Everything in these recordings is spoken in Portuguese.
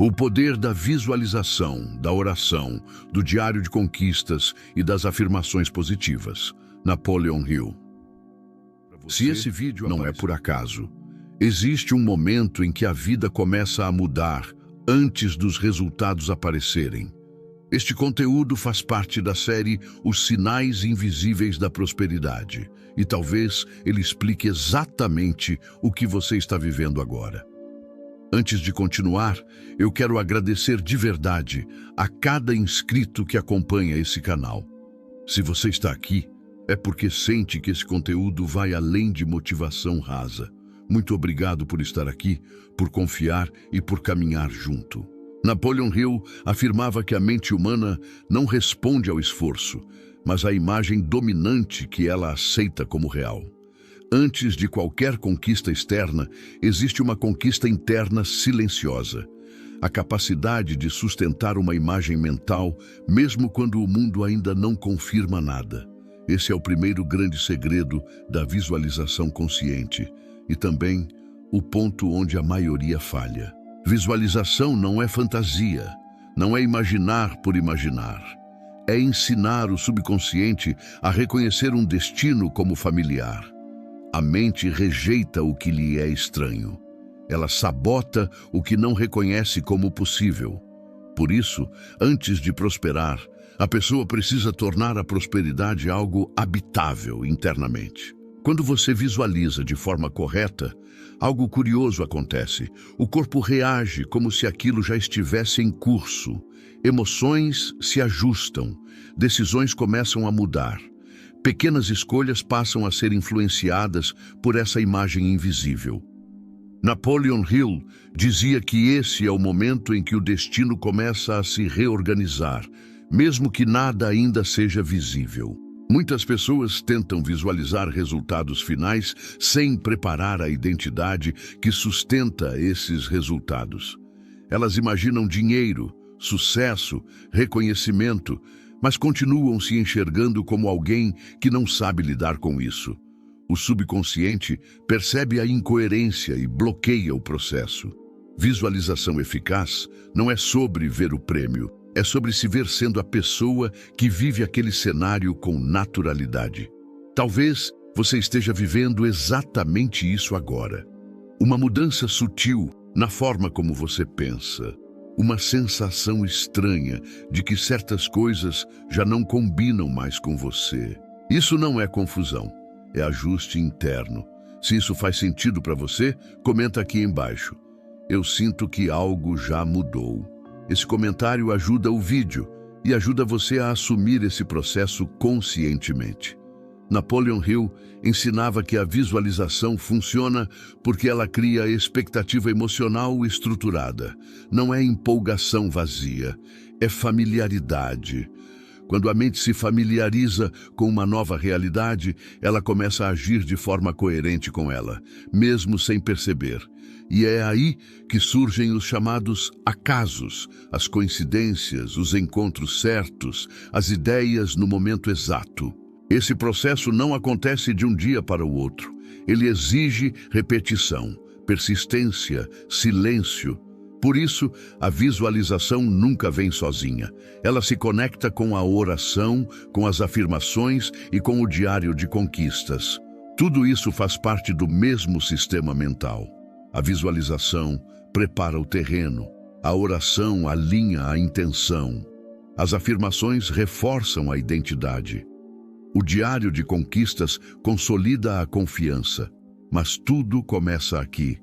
O poder da visualização, da oração, do diário de conquistas e das afirmações positivas. Napoleon Hill. Se esse vídeo não é por acaso, existe um momento em que a vida começa a mudar antes dos resultados aparecerem. Este conteúdo faz parte da série Os Sinais Invisíveis da Prosperidade, e talvez ele explique exatamente o que você está vivendo agora. Antes de continuar, eu quero agradecer de verdade a cada inscrito que acompanha esse canal. Se você está aqui, é porque sente que esse conteúdo vai além de motivação rasa. Muito obrigado por estar aqui, por confiar e por caminhar junto. Napoleon Hill afirmava que a mente humana não responde ao esforço, mas à imagem dominante que ela aceita como real. Antes de qualquer conquista externa, existe uma conquista interna silenciosa. A capacidade de sustentar uma imagem mental, mesmo quando o mundo ainda não confirma nada. Esse é o primeiro grande segredo da visualização consciente e também o ponto onde a maioria falha. Visualização não é fantasia, não é imaginar por imaginar. É ensinar o subconsciente a reconhecer um destino como familiar. A mente rejeita o que lhe é estranho. Ela sabota o que não reconhece como possível. Por isso, antes de prosperar, a pessoa precisa tornar a prosperidade algo habitável internamente. Quando você visualiza de forma correta, algo curioso acontece. O corpo reage como se aquilo já estivesse em curso. Emoções se ajustam, decisões começam a mudar. Pequenas escolhas passam a ser influenciadas por essa imagem invisível. Napoleon Hill dizia que esse é o momento em que o destino começa a se reorganizar, mesmo que nada ainda seja visível. Muitas pessoas tentam visualizar resultados finais sem preparar a identidade que sustenta esses resultados. Elas imaginam dinheiro, sucesso, reconhecimento, mas continuam se enxergando como alguém que não sabe lidar com isso. O subconsciente percebe a incoerência e bloqueia o processo. Visualização eficaz não é sobre ver o prêmio, é sobre se ver sendo a pessoa que vive aquele cenário com naturalidade. Talvez você esteja vivendo exatamente isso agora. Uma mudança sutil na forma como você pensa. Uma sensação estranha de que certas coisas já não combinam mais com você. Isso não é confusão, é ajuste interno. Se isso faz sentido para você, comenta aqui embaixo. Eu sinto que algo já mudou. Esse comentário ajuda o vídeo e ajuda você a assumir esse processo conscientemente. Napoleon Hill ensinava que a visualização funciona porque ela cria expectativa emocional estruturada. Não é empolgação vazia, é familiaridade. Quando a mente se familiariza com uma nova realidade, ela começa a agir de forma coerente com ela, mesmo sem perceber. E é aí que surgem os chamados acasos, as coincidências, os encontros certos, as ideias no momento exato. Esse processo não acontece de um dia para o outro. Ele exige repetição, persistência, silêncio. Por isso, a visualização nunca vem sozinha. Ela se conecta com a oração, com as afirmações e com o diário de conquistas. Tudo isso faz parte do mesmo sistema mental. A visualização prepara o terreno, a oração alinha a intenção, as afirmações reforçam a identidade. O diário de conquistas consolida a confiança, mas tudo começa aqui,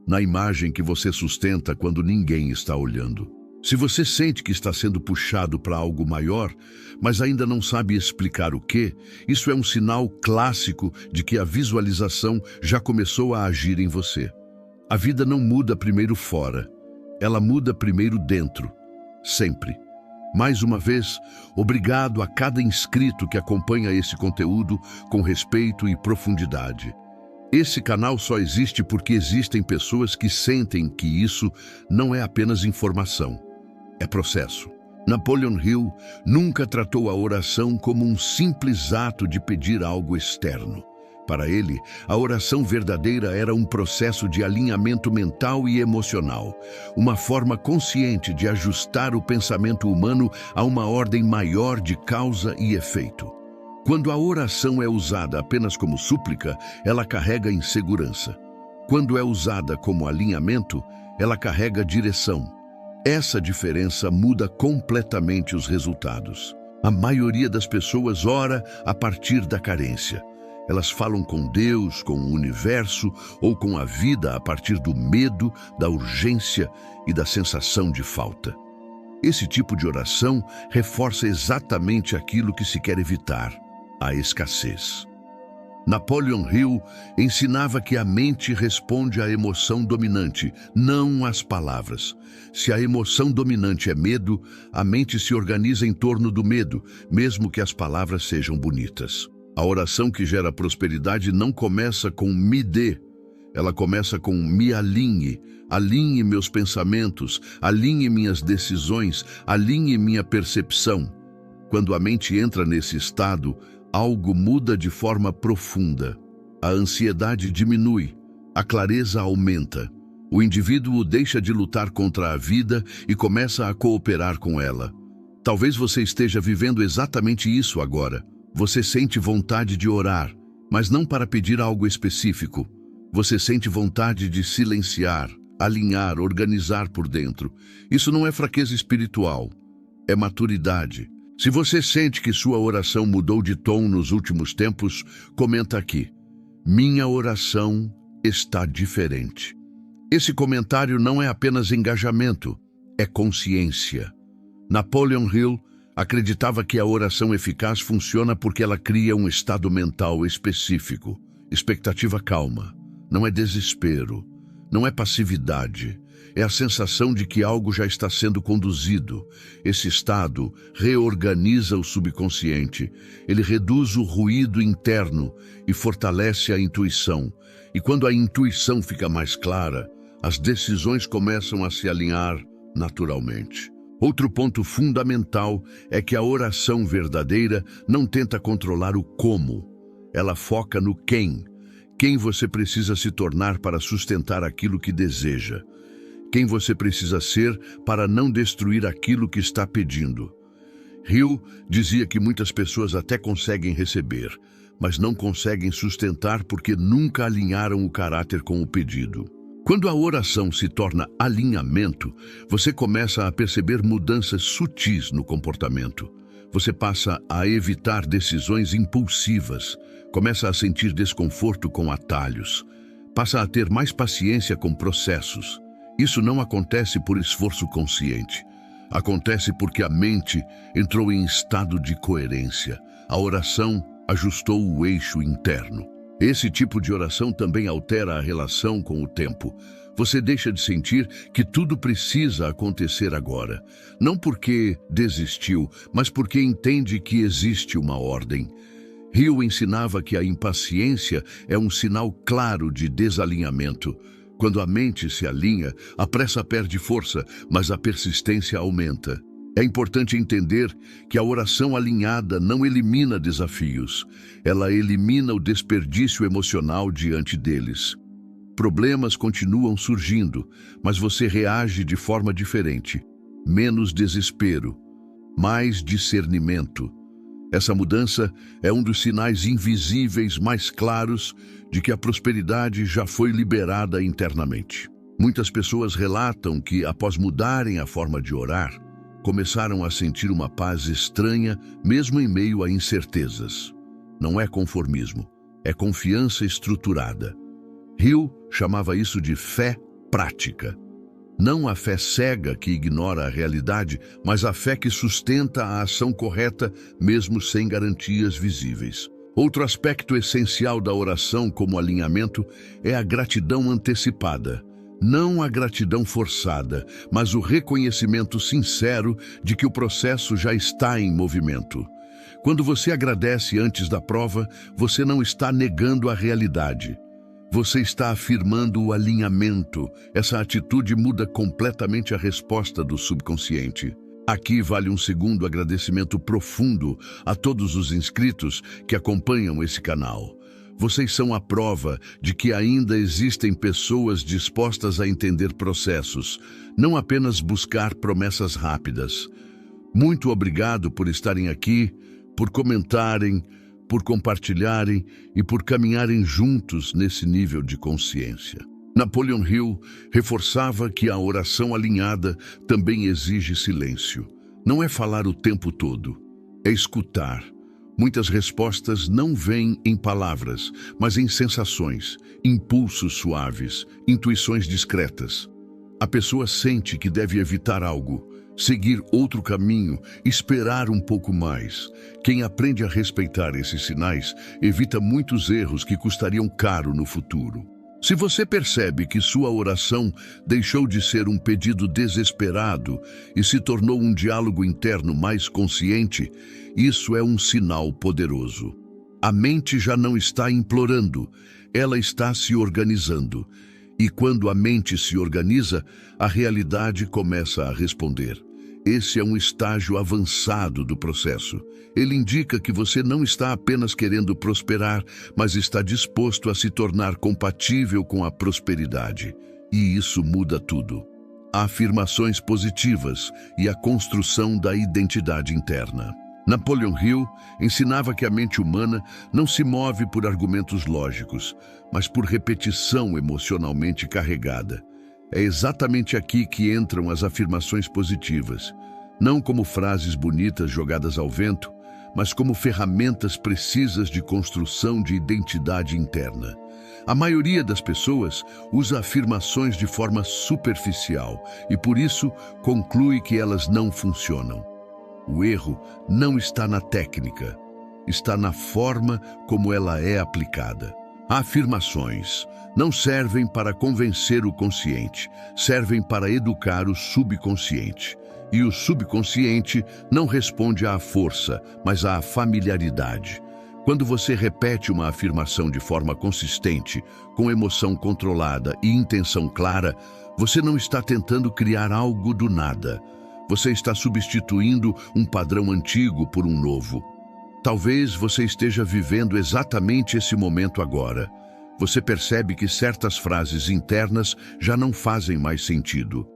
na imagem que você sustenta quando ninguém está olhando. Se você sente que está sendo puxado para algo maior, mas ainda não sabe explicar o quê, isso é um sinal clássico de que a visualização já começou a agir em você. A vida não muda primeiro fora, ela muda primeiro dentro, sempre. Mais uma vez, obrigado a cada inscrito que acompanha esse conteúdo com respeito e profundidade. Esse canal só existe porque existem pessoas que sentem que isso não é apenas informação, é processo. Napoleon Hill nunca tratou a oração como um simples ato de pedir algo externo. Para ele, a oração verdadeira era um processo de alinhamento mental e emocional, uma forma consciente de ajustar o pensamento humano a uma ordem maior de causa e efeito. Quando a oração é usada apenas como súplica, ela carrega insegurança. Quando é usada como alinhamento, ela carrega direção. Essa diferença muda completamente os resultados. A maioria das pessoas ora a partir da carência. Elas falam com Deus, com o universo ou com a vida a partir do medo, da urgência e da sensação de falta. Esse tipo de oração reforça exatamente aquilo que se quer evitar: a escassez. Napoleon Hill ensinava que a mente responde à emoção dominante, não às palavras. Se a emoção dominante é medo, a mente se organiza em torno do medo, mesmo que as palavras sejam bonitas. A oração que gera prosperidade não começa com me dê, ela começa com me alinhe. Alinhe meus pensamentos, alinhe minhas decisões, alinhe minha percepção. Quando a mente entra nesse estado, algo muda de forma profunda. A ansiedade diminui, a clareza aumenta. O indivíduo deixa de lutar contra a vida e começa a cooperar com ela. Talvez você esteja vivendo exatamente isso agora. Você sente vontade de orar, mas não para pedir algo específico. Você sente vontade de silenciar, alinhar, organizar por dentro. Isso não é fraqueza espiritual, é maturidade. Se você sente que sua oração mudou de tom nos últimos tempos, comenta aqui: minha oração está diferente. Esse comentário não é apenas engajamento, é consciência. Napoleon Hill acreditava que a oração eficaz funciona porque ela cria um estado mental específico, expectativa calma. Não é desespero, não é passividade, é a sensação de que algo já está sendo conduzido. Esse estado reorganiza o subconsciente, ele reduz o ruído interno e fortalece a intuição. E quando a intuição fica mais clara, as decisões começam a se alinhar naturalmente. Outro ponto fundamental é que a oração verdadeira não tenta controlar o como, ela foca no quem. Quem você precisa se tornar para sustentar aquilo que deseja. Quem você precisa ser para não destruir aquilo que está pedindo. Hill dizia que muitas pessoas até conseguem receber, mas não conseguem sustentar porque nunca alinharam o caráter com o pedido. Quando a oração se torna alinhamento, você começa a perceber mudanças sutis no comportamento. Você passa a evitar decisões impulsivas, começa a sentir desconforto com atalhos, passa a ter mais paciência com processos. Isso não acontece por esforço consciente. Acontece porque a mente entrou em estado de coerência. A oração ajustou o eixo interno. Esse tipo de oração também altera a relação com o tempo. Você deixa de sentir que tudo precisa acontecer agora. Não porque desistiu, mas porque entende que existe uma ordem. Hill ensinava que a impaciência é um sinal claro de desalinhamento. Quando a mente se alinha, a pressa perde força, mas a persistência aumenta. É importante entender que a oração alinhada não elimina desafios. Ela elimina o desperdício emocional diante deles. Problemas continuam surgindo, mas você reage de forma diferente. Menos desespero, mais discernimento. Essa mudança é um dos sinais invisíveis mais claros de que a prosperidade já foi liberada internamente. Muitas pessoas relatam que, após mudarem a forma de orar, começaram a sentir uma paz estranha, mesmo em meio a incertezas. Não é conformismo, é confiança estruturada. Hill chamava isso de fé prática. Não a fé cega que ignora a realidade, mas a fé que sustenta a ação correta, mesmo sem garantias visíveis. Outro aspecto essencial da oração como alinhamento é a gratidão antecipada. Não a gratidão forçada, mas o reconhecimento sincero de que o processo já está em movimento. Quando você agradece antes da prova, você não está negando a realidade. Você está afirmando o alinhamento. Essa atitude muda completamente a resposta do subconsciente. Aqui vale um segundo agradecimento profundo a todos os inscritos que acompanham esse canal. Vocês são a prova de que ainda existem pessoas dispostas a entender processos, não apenas buscar promessas rápidas. Muito obrigado por estarem aqui, por comentarem, por compartilharem e por caminharem juntos nesse nível de consciência. Napoleon Hill reforçava que a oração alinhada também exige silêncio. Não é falar o tempo todo, é escutar. Muitas respostas não vêm em palavras, mas em sensações, impulsos suaves, intuições discretas. A pessoa sente que deve evitar algo, seguir outro caminho, esperar um pouco mais. Quem aprende a respeitar esses sinais evita muitos erros que custariam caro no futuro. Se você percebe que sua oração deixou de ser um pedido desesperado e se tornou um diálogo interno mais consciente, isso é um sinal poderoso. A mente já não está implorando, ela está se organizando. E quando a mente se organiza, a realidade começa a responder. Esse é um estágio avançado do processo. Ele indica que você não está apenas querendo prosperar, mas está disposto a se tornar compatível com a prosperidade. E isso muda tudo. Afirmações positivas e a construção da identidade interna. Napoleon Hill ensinava que a mente humana não se move por argumentos lógicos, mas por repetição emocionalmente carregada. É exatamente aqui que entram as afirmações positivas, não como frases bonitas jogadas ao vento, mas como ferramentas precisas de construção de identidade interna. A maioria das pessoas usa afirmações de forma superficial e, por isso, conclui que elas não funcionam. O erro não está na técnica, está na forma como ela é aplicada. Afirmações não servem para convencer o consciente, servem para educar o subconsciente. E o subconsciente não responde à força, mas à familiaridade. Quando você repete uma afirmação de forma consistente, com emoção controlada e intenção clara, você não está tentando criar algo do nada. Você está substituindo um padrão antigo por um novo. Talvez você esteja vivendo exatamente esse momento agora. Você percebe que certas frases internas já não fazem mais sentido.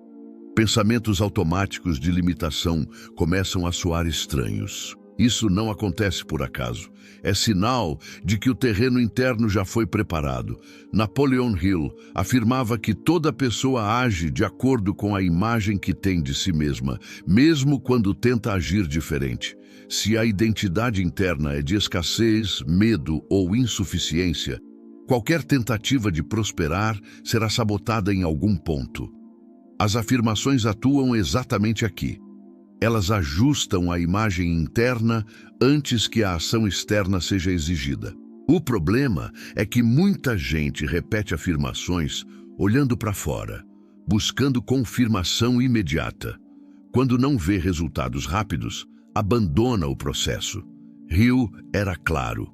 Pensamentos automáticos de limitação começam a soar estranhos. Isso não acontece por acaso. É sinal de que o terreno interno já foi preparado. Napoleon Hill afirmava que toda pessoa age de acordo com a imagem que tem de si mesma, mesmo quando tenta agir diferente. Se a identidade interna é de escassez, medo ou insuficiência, qualquer tentativa de prosperar será sabotada em algum ponto. As afirmações atuam exatamente aqui. Elas ajustam a imagem interna antes que a ação externa seja exigida. O problema é que muita gente repete afirmações olhando para fora, buscando confirmação imediata. Quando não vê resultados rápidos, abandona o processo. Hill era claro.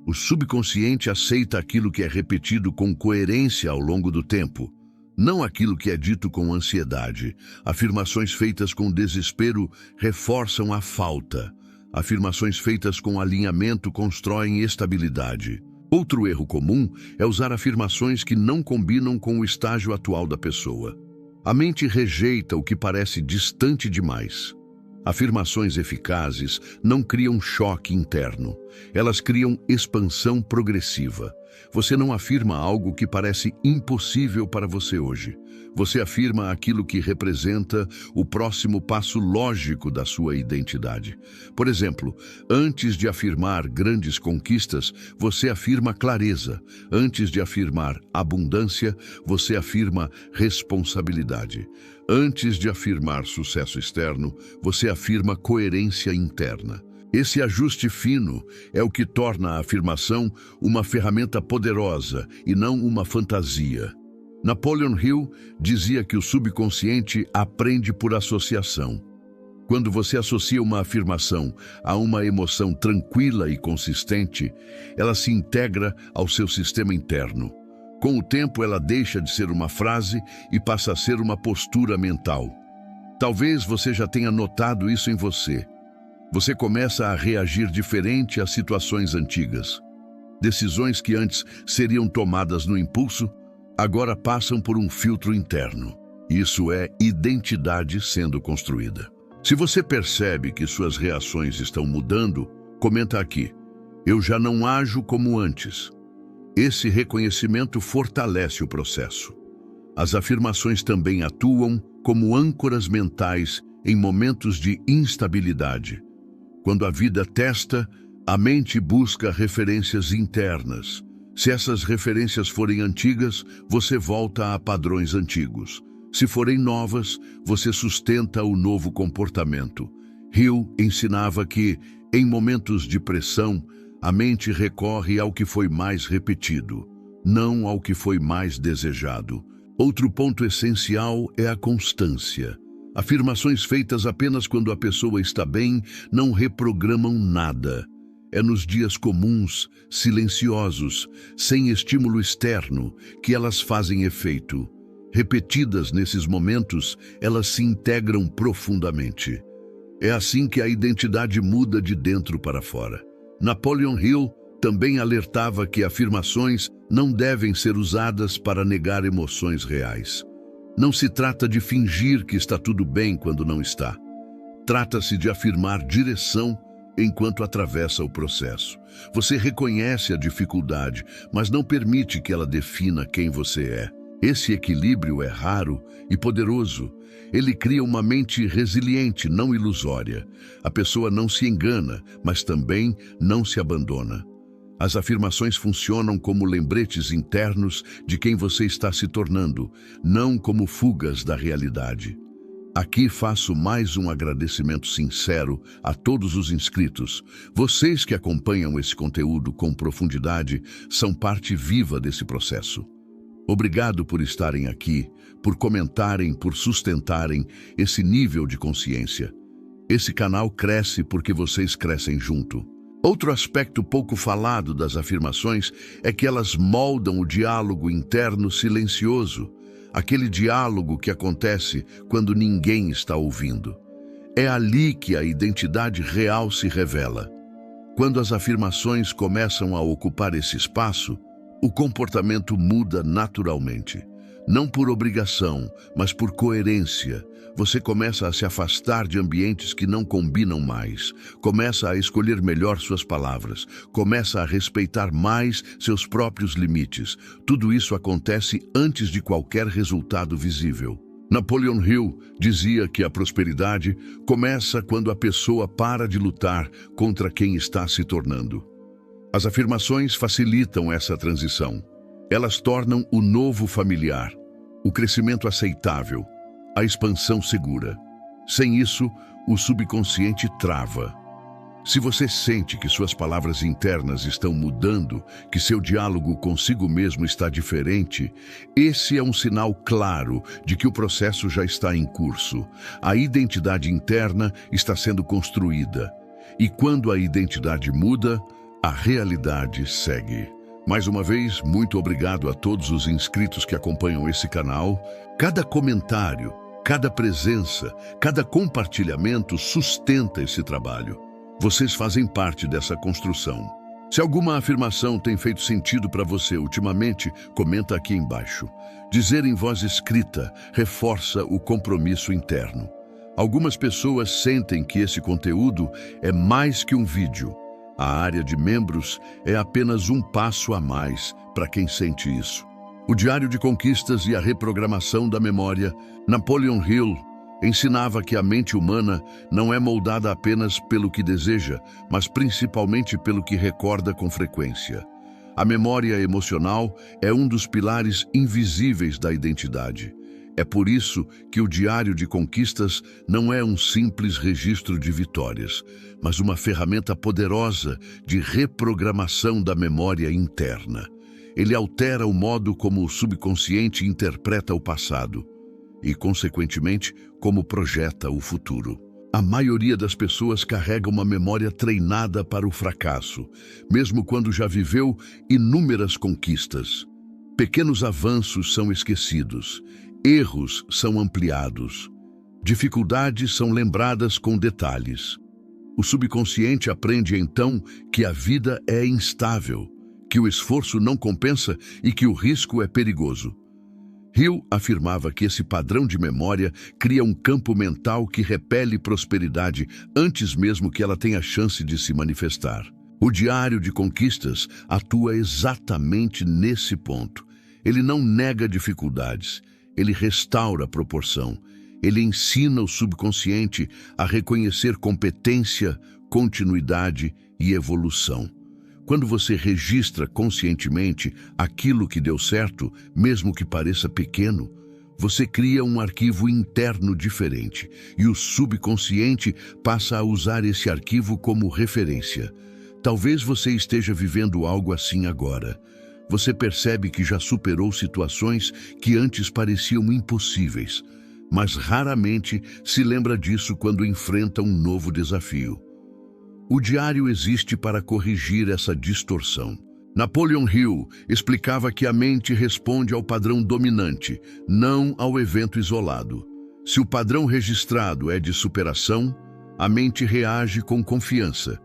O subconsciente aceita aquilo que é repetido com coerência ao longo do tempo, não aquilo que é dito com ansiedade. Afirmações feitas com desespero reforçam a falta. Afirmações feitas com alinhamento constroem estabilidade. Outro erro comum é usar afirmações que não combinam com o estágio atual da pessoa. A mente rejeita o que parece distante demais. Afirmações eficazes não criam choque interno. Elas criam expansão progressiva. Você não afirma algo que parece impossível para você hoje. Você afirma aquilo que representa o próximo passo lógico da sua identidade. Por exemplo, antes de afirmar grandes conquistas, você afirma clareza. Antes de afirmar abundância, você afirma responsabilidade. Antes de afirmar sucesso externo, você afirma coerência interna. Esse ajuste fino é o que torna a afirmação uma ferramenta poderosa e não uma fantasia. Napoleon Hill dizia que o subconsciente aprende por associação. Quando você associa uma afirmação a uma emoção tranquila e consistente, ela se integra ao seu sistema interno. Com o tempo, ela deixa de ser uma frase e passa a ser uma postura mental. Talvez você já tenha notado isso em você. Você começa a reagir diferente às situações antigas. Decisões que antes seriam tomadas no impulso, agora passam por um filtro interno. Isso é identidade sendo construída. Se você percebe que suas reações estão mudando, comenta aqui: eu já não ajo como antes. Esse reconhecimento fortalece o processo. As afirmações também atuam como âncoras mentais em momentos de instabilidade. Quando a vida testa, a mente busca referências internas. Se essas referências forem antigas, você volta a padrões antigos. Se forem novas, você sustenta o novo comportamento. Hill ensinava que, em momentos de pressão, a mente recorre ao que foi mais repetido, não ao que foi mais desejado. Outro ponto essencial é a constância. Afirmações feitas apenas quando a pessoa está bem não reprogramam nada. É nos dias comuns, silenciosos, sem estímulo externo, que elas fazem efeito. Repetidas nesses momentos, elas se integram profundamente. É assim que a identidade muda de dentro para fora. Napoleon Hill também alertava que afirmações não devem ser usadas para negar emoções reais. Não se trata de fingir que está tudo bem quando não está. Trata-se de afirmar direção enquanto atravessa o processo. Você reconhece a dificuldade, mas não permite que ela defina quem você é. Esse equilíbrio é raro e poderoso. Ele cria uma mente resiliente, não ilusória. A pessoa não se engana, mas também não se abandona. As afirmações funcionam como lembretes internos de quem você está se tornando, não como fugas da realidade. Aqui faço mais um agradecimento sincero a todos os inscritos. Vocês que acompanham esse conteúdo com profundidade são parte viva desse processo. Obrigado por estarem aqui, por comentarem, por sustentarem esse nível de consciência. Esse canal cresce porque vocês crescem junto. Outro aspecto pouco falado das afirmações é que elas moldam o diálogo interno silencioso, aquele diálogo que acontece quando ninguém está ouvindo. É ali que a identidade real se revela. Quando as afirmações começam a ocupar esse espaço, o comportamento muda naturalmente. Não por obrigação, mas por coerência. Você começa a se afastar de ambientes que não combinam mais. Começa a escolher melhor suas palavras. Começa a respeitar mais seus próprios limites. Tudo isso acontece antes de qualquer resultado visível. Napoleon Hill dizia que a prosperidade começa quando a pessoa para de lutar contra quem está se tornando. As afirmações facilitam essa transição. Elas tornam o novo familiar, o crescimento aceitável, a expansão segura. Sem isso, o subconsciente trava. Se você sente que suas palavras internas estão mudando, que seu diálogo consigo mesmo está diferente, esse é um sinal claro de que o processo já está em curso. A identidade interna está sendo construída. E quando a identidade muda, a realidade segue. Mais uma vez, muito obrigado a todos os inscritos que acompanham esse canal. Cada comentário, cada presença, cada compartilhamento sustenta esse trabalho. Vocês fazem parte dessa construção. Se alguma afirmação tem feito sentido para você ultimamente, comenta aqui embaixo. Dizer em voz escrita reforça o compromisso interno. Algumas pessoas sentem que esse conteúdo é mais que um vídeo. A área de membros é apenas um passo a mais para quem sente isso. O Diário de Conquistas e a Reprogramação da Memória, Napoleon Hill, ensinava que a mente humana não é moldada apenas pelo que deseja, mas principalmente pelo que recorda com frequência. A memória emocional é um dos pilares invisíveis da identidade. É por isso que o Diário de Conquistas não é um simples registro de vitórias, mas uma ferramenta poderosa de reprogramação da memória interna. Ele altera o modo como o subconsciente interpreta o passado e, consequentemente, como projeta o futuro. A maioria das pessoas carrega uma memória treinada para o fracasso, mesmo quando já viveu inúmeras conquistas. Pequenos avanços são esquecidos. Erros são ampliados. Dificuldades são lembradas com detalhes. O subconsciente aprende então que a vida é instável, que o esforço não compensa e que o risco é perigoso. Hill afirmava que esse padrão de memória cria um campo mental que repele prosperidade antes mesmo que ela tenha chance de se manifestar. O Diário de Conquistas atua exatamente nesse ponto. Ele não nega dificuldades, ele restaura a proporção. Ele ensina o subconsciente a reconhecer competência, continuidade e evolução. Quando você registra conscientemente aquilo que deu certo, mesmo que pareça pequeno, você cria um arquivo interno diferente e o subconsciente passa a usar esse arquivo como referência. Talvez você esteja vivendo algo assim agora. Você percebe que já superou situações que antes pareciam impossíveis, mas raramente se lembra disso quando enfrenta um novo desafio. O diário existe para corrigir essa distorção. Napoleon Hill explicava que a mente responde ao padrão dominante, não ao evento isolado. Se o padrão registrado é de superação, a mente reage com confiança.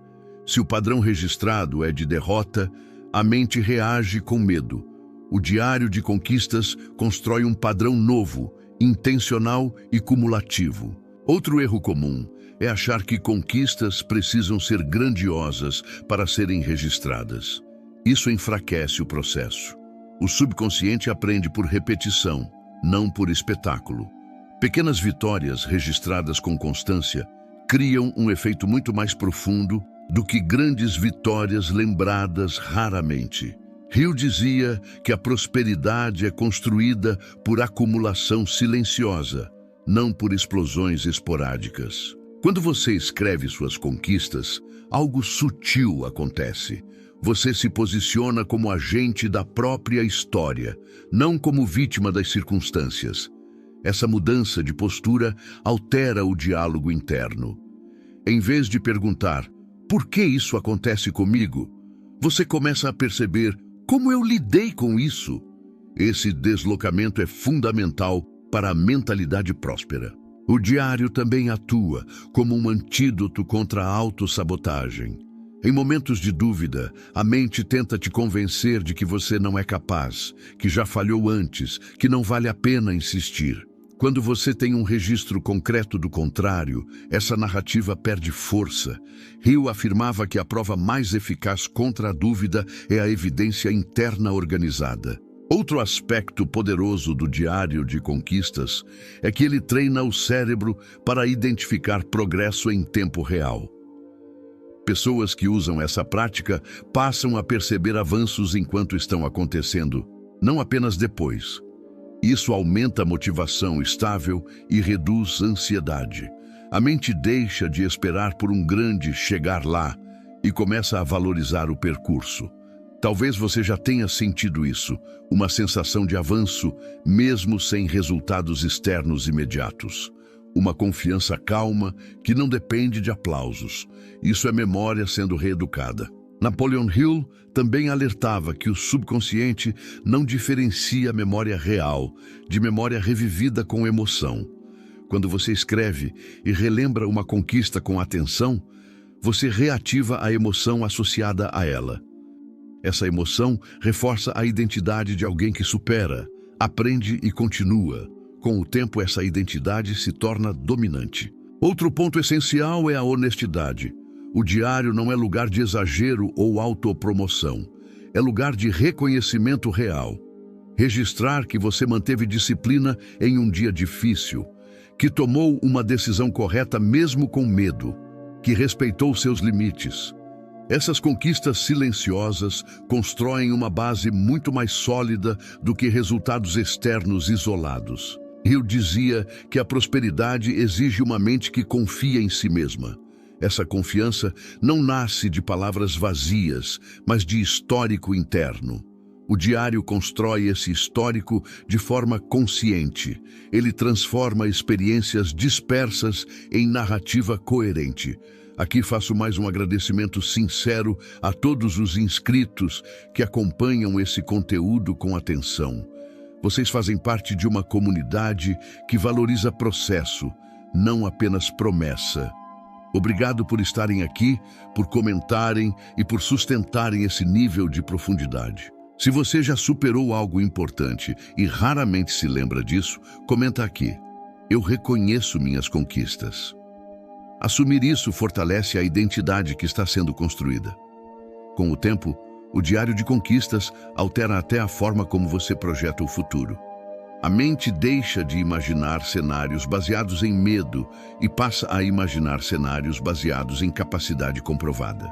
Se o padrão registrado é de derrota, a mente reage com medo. O Diário de Conquistas constrói um padrão novo, intencional e cumulativo. Outro erro comum é achar que conquistas precisam ser grandiosas para serem registradas. Isso enfraquece o processo. O subconsciente aprende por repetição, não por espetáculo. Pequenas vitórias registradas com constância criam um efeito muito mais profundo do que grandes vitórias lembradas raramente. Hill dizia que a prosperidade é construída por acumulação silenciosa, não por explosões esporádicas. Quando você escreve suas conquistas, algo sutil acontece. Você se posiciona como agente da própria história, não como vítima das circunstâncias. Essa mudança de postura altera o diálogo interno. Em vez de perguntar, por que isso acontece comigo? Você começa a perceber como eu lidei com isso. Esse deslocamento é fundamental para a mentalidade próspera. O diário também atua como um antídoto contra a autossabotagem. Em momentos de dúvida, a mente tenta te convencer de que você não é capaz, que já falhou antes, que não vale a pena insistir. Quando você tem um registro concreto do contrário, essa narrativa perde força. Hill afirmava que a prova mais eficaz contra a dúvida é a evidência interna organizada. Outro aspecto poderoso do Diário de Conquistas é que ele treina o cérebro para identificar progresso em tempo real. Pessoas que usam essa prática passam a perceber avanços enquanto estão acontecendo, não apenas depois. Isso aumenta a motivação estável e reduz a ansiedade. A mente deixa de esperar por um grande chegar lá e começa a valorizar o percurso. Talvez você já tenha sentido isso, uma sensação de avanço, mesmo sem resultados externos imediatos. Uma confiança calma que não depende de aplausos. Isso é memória sendo reeducada. Napoleon Hill também alertava que o subconsciente não diferencia a memória real de memória revivida com emoção. Quando você escreve e relembra uma conquista com atenção, você reativa a emoção associada a ela. Essa emoção reforça a identidade de alguém que supera, aprende e continua. Com o tempo, essa identidade se torna dominante. Outro ponto essencial é a honestidade. O diário não é lugar de exagero ou autopromoção. É lugar de reconhecimento real. Registrar que você manteve disciplina em um dia difícil, que tomou uma decisão correta mesmo com medo, que respeitou seus limites. Essas conquistas silenciosas constroem uma base muito mais sólida do que resultados externos isolados. Hill dizia que a prosperidade exige uma mente que confia em si mesma. Essa confiança não nasce de palavras vazias, mas de histórico interno. O diário constrói esse histórico de forma consciente. Ele transforma experiências dispersas em narrativa coerente. Aqui faço mais um agradecimento sincero a todos os inscritos que acompanham esse conteúdo com atenção. Vocês fazem parte de uma comunidade que valoriza processo, não apenas promessa. Obrigado por estarem aqui, por comentarem e por sustentarem esse nível de profundidade. Se você já superou algo importante e raramente se lembra disso, comenta aqui. Eu reconheço minhas conquistas. Assumir isso fortalece a identidade que está sendo construída. Com o tempo, o diário de conquistas altera até a forma como você projeta o futuro. A mente deixa de imaginar cenários baseados em medo e passa a imaginar cenários baseados em capacidade comprovada.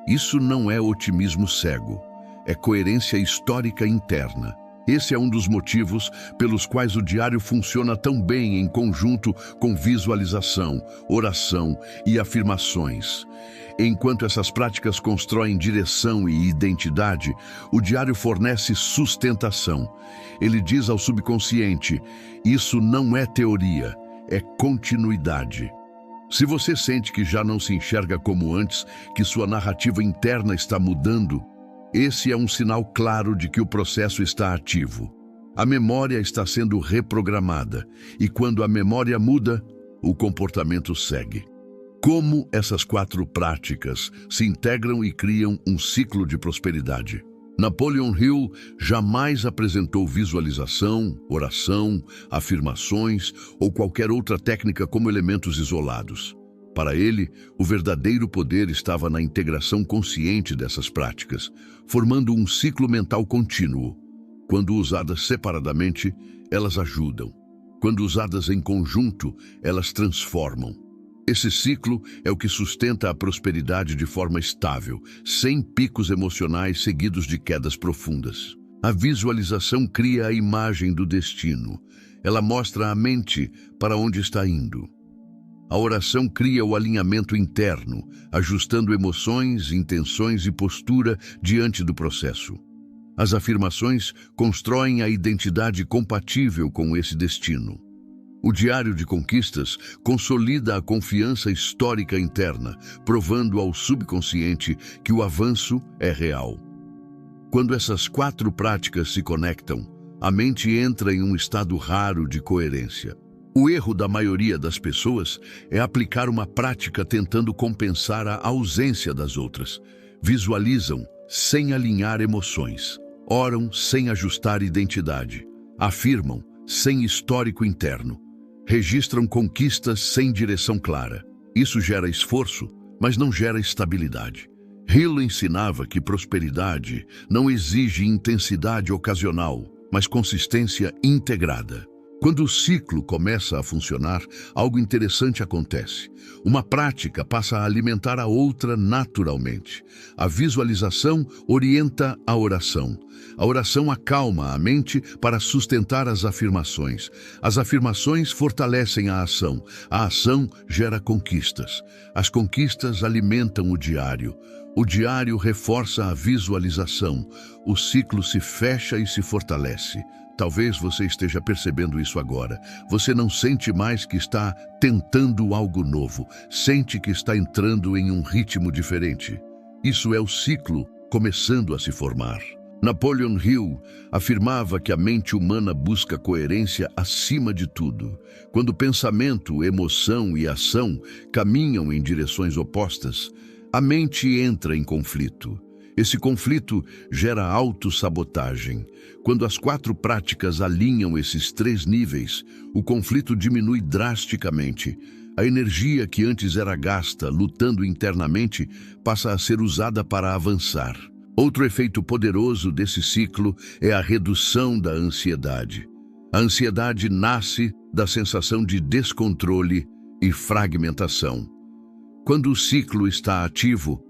Isso não é otimismo cego, é coerência histórica interna. Esse é um dos motivos pelos quais o diário funciona tão bem em conjunto com visualização, oração e afirmações. Enquanto essas práticas constroem direção e identidade, o diário fornece sustentação. Ele diz ao subconsciente, isso não é teoria, é continuidade. Se você sente que já não se enxerga como antes, que sua narrativa interna está mudando, esse é um sinal claro de que o processo está ativo. A memória está sendo reprogramada, e quando a memória muda, o comportamento segue. Como essas 4 práticas se integram e criam um ciclo de prosperidade? Napoleon Hill jamais apresentou visualização, oração, afirmações ou qualquer outra técnica como elementos isolados. Para ele, o verdadeiro poder estava na integração consciente dessas práticas, formando um ciclo mental contínuo. Quando usadas separadamente, elas ajudam. Quando usadas em conjunto, elas transformam. Esse ciclo é o que sustenta a prosperidade de forma estável, sem picos emocionais seguidos de quedas profundas. A visualização cria a imagem do destino. Ela mostra à mente para onde está indo. A oração cria o alinhamento interno, ajustando emoções, intenções e postura diante do processo. As afirmações constroem a identidade compatível com esse destino. O diário de conquistas consolida a confiança histórica interna, provando ao subconsciente que o avanço é real. Quando essas 4 práticas se conectam, a mente entra em um estado raro de coerência. O erro da maioria das pessoas é aplicar uma prática tentando compensar a ausência das outras. Visualizam sem alinhar emoções, oram sem ajustar identidade, afirmam sem histórico interno, registram conquistas sem direção clara. Isso gera esforço, mas não gera estabilidade. Hill ensinava que prosperidade não exige intensidade ocasional, mas consistência integrada. Quando o ciclo começa a funcionar, algo interessante acontece. Uma prática passa a alimentar a outra naturalmente. A visualização orienta a oração. A oração acalma a mente para sustentar as afirmações. As afirmações fortalecem a ação gera conquistas. As conquistas alimentam o diário. O diário reforça a visualização. O ciclo se fecha e se fortalece. Talvez você esteja percebendo isso agora. Você não sente mais que está tentando algo novo. Sente que está entrando em um ritmo diferente. Isso é o ciclo começando a se formar. Napoleon Hill afirmava que a mente humana busca coerência acima de tudo. Quando pensamento, emoção e ação caminham em direções opostas, a mente entra em conflito. Esse conflito gera autossabotagem. Quando as 4 práticas alinham esses 3 níveis, o conflito diminui drasticamente. A energia que antes era gasta lutando internamente passa a ser usada para avançar. Outro efeito poderoso desse ciclo é a redução da ansiedade. A ansiedade nasce da sensação de descontrole e fragmentação. Quando o ciclo está ativo,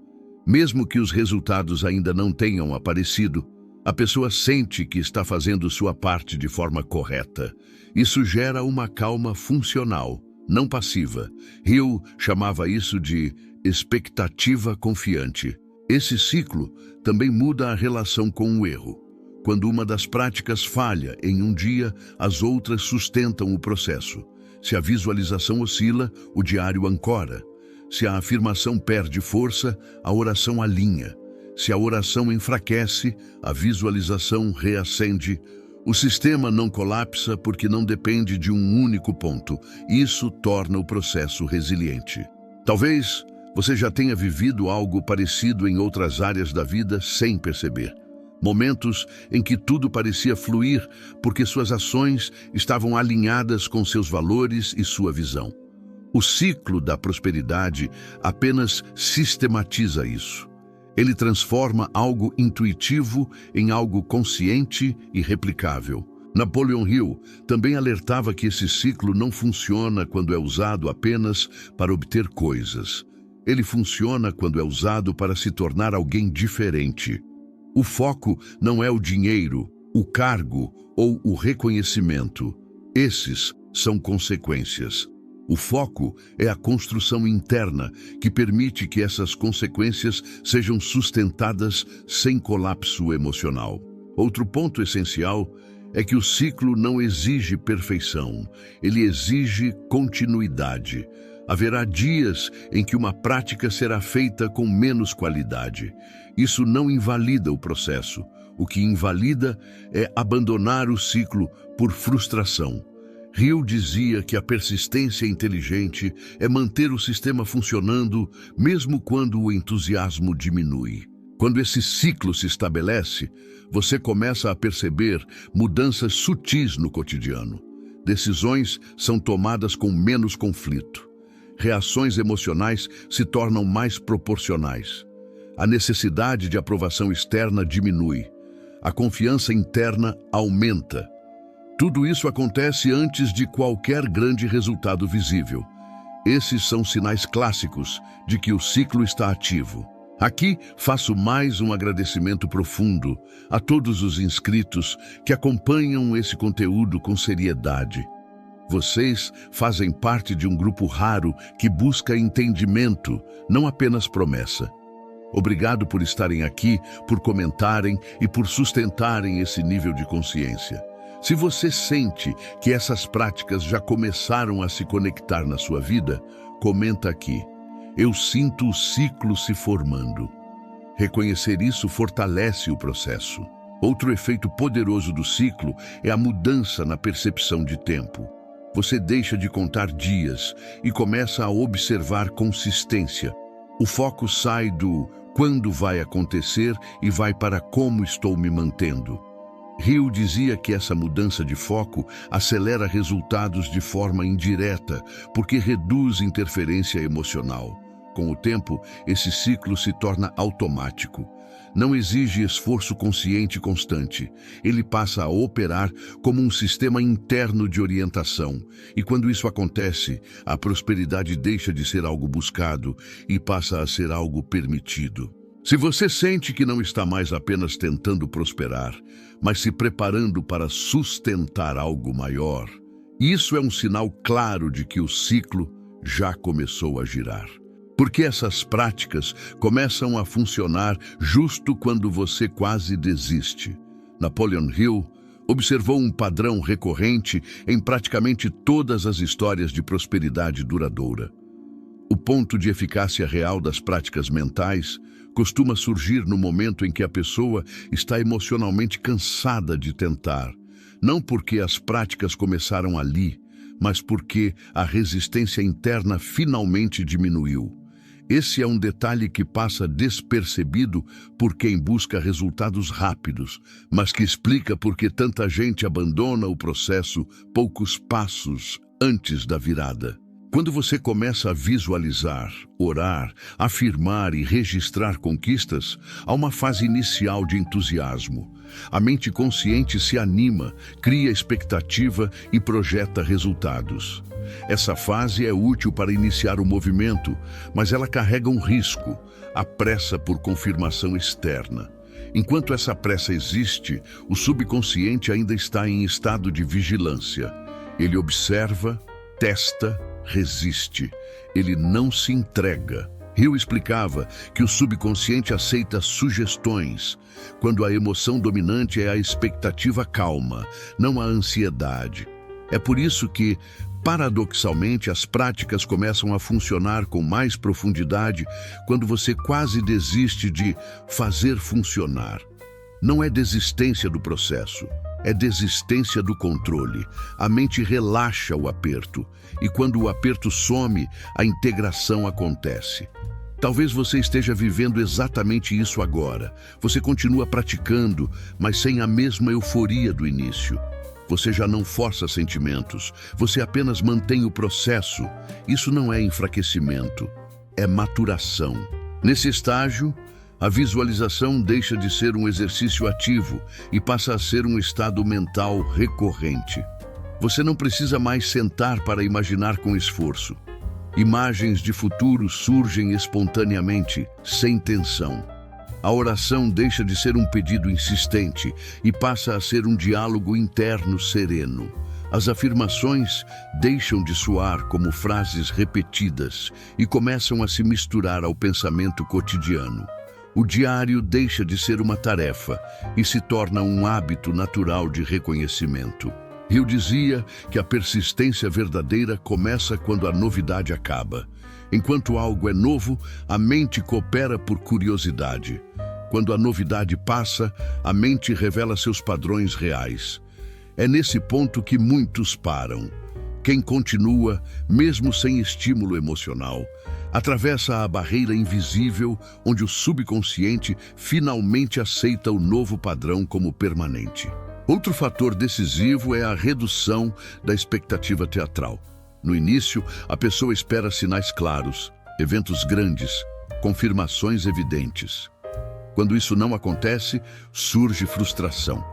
mesmo que os resultados ainda não tenham aparecido, a pessoa sente que está fazendo sua parte de forma correta. Isso gera uma calma funcional, não passiva. Hill chamava isso de expectativa confiante. Esse ciclo também muda a relação com o erro. Quando uma das práticas falha em um dia, as outras sustentam o processo. Se a visualização oscila, o diário ancora. Se a afirmação perde força, a oração alinha. Se a oração enfraquece, a visualização reacende. O sistema não colapsa porque não depende de um único ponto. Isso torna o processo resiliente. Talvez você já tenha vivido algo parecido em outras áreas da vida sem perceber. Momentos em que tudo parecia fluir porque suas ações estavam alinhadas com seus valores e sua visão. O ciclo da prosperidade apenas sistematiza isso. Ele transforma algo intuitivo em algo consciente e replicável. Napoleon Hill também alertava que esse ciclo não funciona quando é usado apenas para obter coisas. Ele funciona quando é usado para se tornar alguém diferente. O foco não é o dinheiro, o cargo ou o reconhecimento. Esses são consequências. O foco é a construção interna que permite que essas consequências sejam sustentadas sem colapso emocional. Outro ponto essencial é que o ciclo não exige perfeição, ele exige continuidade. Haverá dias em que uma prática será feita com menos qualidade. Isso não invalida o processo. O que invalida é abandonar o ciclo por frustração. Hill dizia que a persistência inteligente é manter o sistema funcionando mesmo quando o entusiasmo diminui. Quando esse ciclo se estabelece, você começa a perceber mudanças sutis no cotidiano. Decisões são tomadas com menos conflito. Reações emocionais se tornam mais proporcionais. A necessidade de aprovação externa diminui. A confiança interna aumenta. Tudo isso acontece antes de qualquer grande resultado visível. Esses são sinais clássicos de que o ciclo está ativo. Aqui faço mais um agradecimento profundo a todos os inscritos que acompanham esse conteúdo com seriedade. Vocês fazem parte de um grupo raro que busca entendimento, não apenas promessa. Obrigado por estarem aqui, por comentarem e por sustentarem esse nível de consciência. Se você sente que essas práticas já começaram a se conectar na sua vida, comenta aqui. Eu sinto o ciclo se formando. Reconhecer isso fortalece o processo. Outro efeito poderoso do ciclo é a mudança na percepção de tempo. Você deixa de contar dias e começa a observar consistência. O foco sai do quando vai acontecer e vai para como estou me mantendo. Hill dizia que essa mudança de foco acelera resultados de forma indireta, porque reduz interferência emocional. Com o tempo, esse ciclo se torna automático. Não exige esforço consciente constante. Ele passa a operar como um sistema interno de orientação. E quando isso acontece, a prosperidade deixa de ser algo buscado e passa a ser algo permitido. Se você sente que não está mais apenas tentando prosperar, mas se preparando para sustentar algo maior, isso é um sinal claro de que o ciclo já começou a girar. Porque essas práticas começam a funcionar justo quando você quase desiste. Napoleon Hill observou um padrão recorrente em praticamente todas as histórias de prosperidade duradoura. O ponto de eficácia real das práticas mentais costuma surgir no momento em que a pessoa está emocionalmente cansada de tentar, não porque as práticas começaram ali, mas porque a resistência interna finalmente diminuiu. Esse é um detalhe que passa despercebido por quem busca resultados rápidos, mas que explica por que tanta gente abandona o processo poucos passos antes da virada. Quando você começa a visualizar, orar, afirmar e registrar conquistas, há uma fase inicial de entusiasmo. A mente consciente se anima, cria expectativa e projeta resultados. Essa fase é útil para iniciar o movimento, mas ela carrega um risco, a pressa por confirmação externa. Enquanto essa pressa existe, o subconsciente ainda está em estado de vigilância. Ele observa, testa, resiste. Ele não se entrega. Hill explicava que o subconsciente aceita sugestões, quando a emoção dominante é a expectativa calma, não a ansiedade. É por isso que, paradoxalmente, as práticas começam a funcionar com mais profundidade quando você quase desiste de fazer funcionar. Não é desistência do processo, é desistência do controle. A mente relaxa o aperto, e quando o aperto some, a integração acontece. Talvez você esteja vivendo exatamente isso agora. Você continua praticando, mas sem a mesma euforia do início. Você já não força sentimentos, você apenas mantém o processo. Isso não é enfraquecimento, é maturação. Nesse estágio, a visualização deixa de ser um exercício ativo e passa a ser um estado mental recorrente. Você não precisa mais sentar para imaginar com esforço. Imagens de futuro surgem espontaneamente, sem tensão. A oração deixa de ser um pedido insistente e passa a ser um diálogo interno sereno. As afirmações deixam de soar como frases repetidas e começam a se misturar ao pensamento cotidiano. O diário deixa de ser uma tarefa e se torna um hábito natural de reconhecimento. Hill dizia que a persistência verdadeira começa quando a novidade acaba. Enquanto algo é novo, a mente coopera por curiosidade. Quando a novidade passa, a mente revela seus padrões reais. É nesse ponto que muitos param. Quem continua, mesmo sem estímulo emocional, atravessa a barreira invisível onde o subconsciente finalmente aceita o novo padrão como permanente. Outro fator decisivo é a redução da expectativa teatral. No início, a pessoa espera sinais claros, eventos grandes, confirmações evidentes. Quando isso não acontece, surge frustração.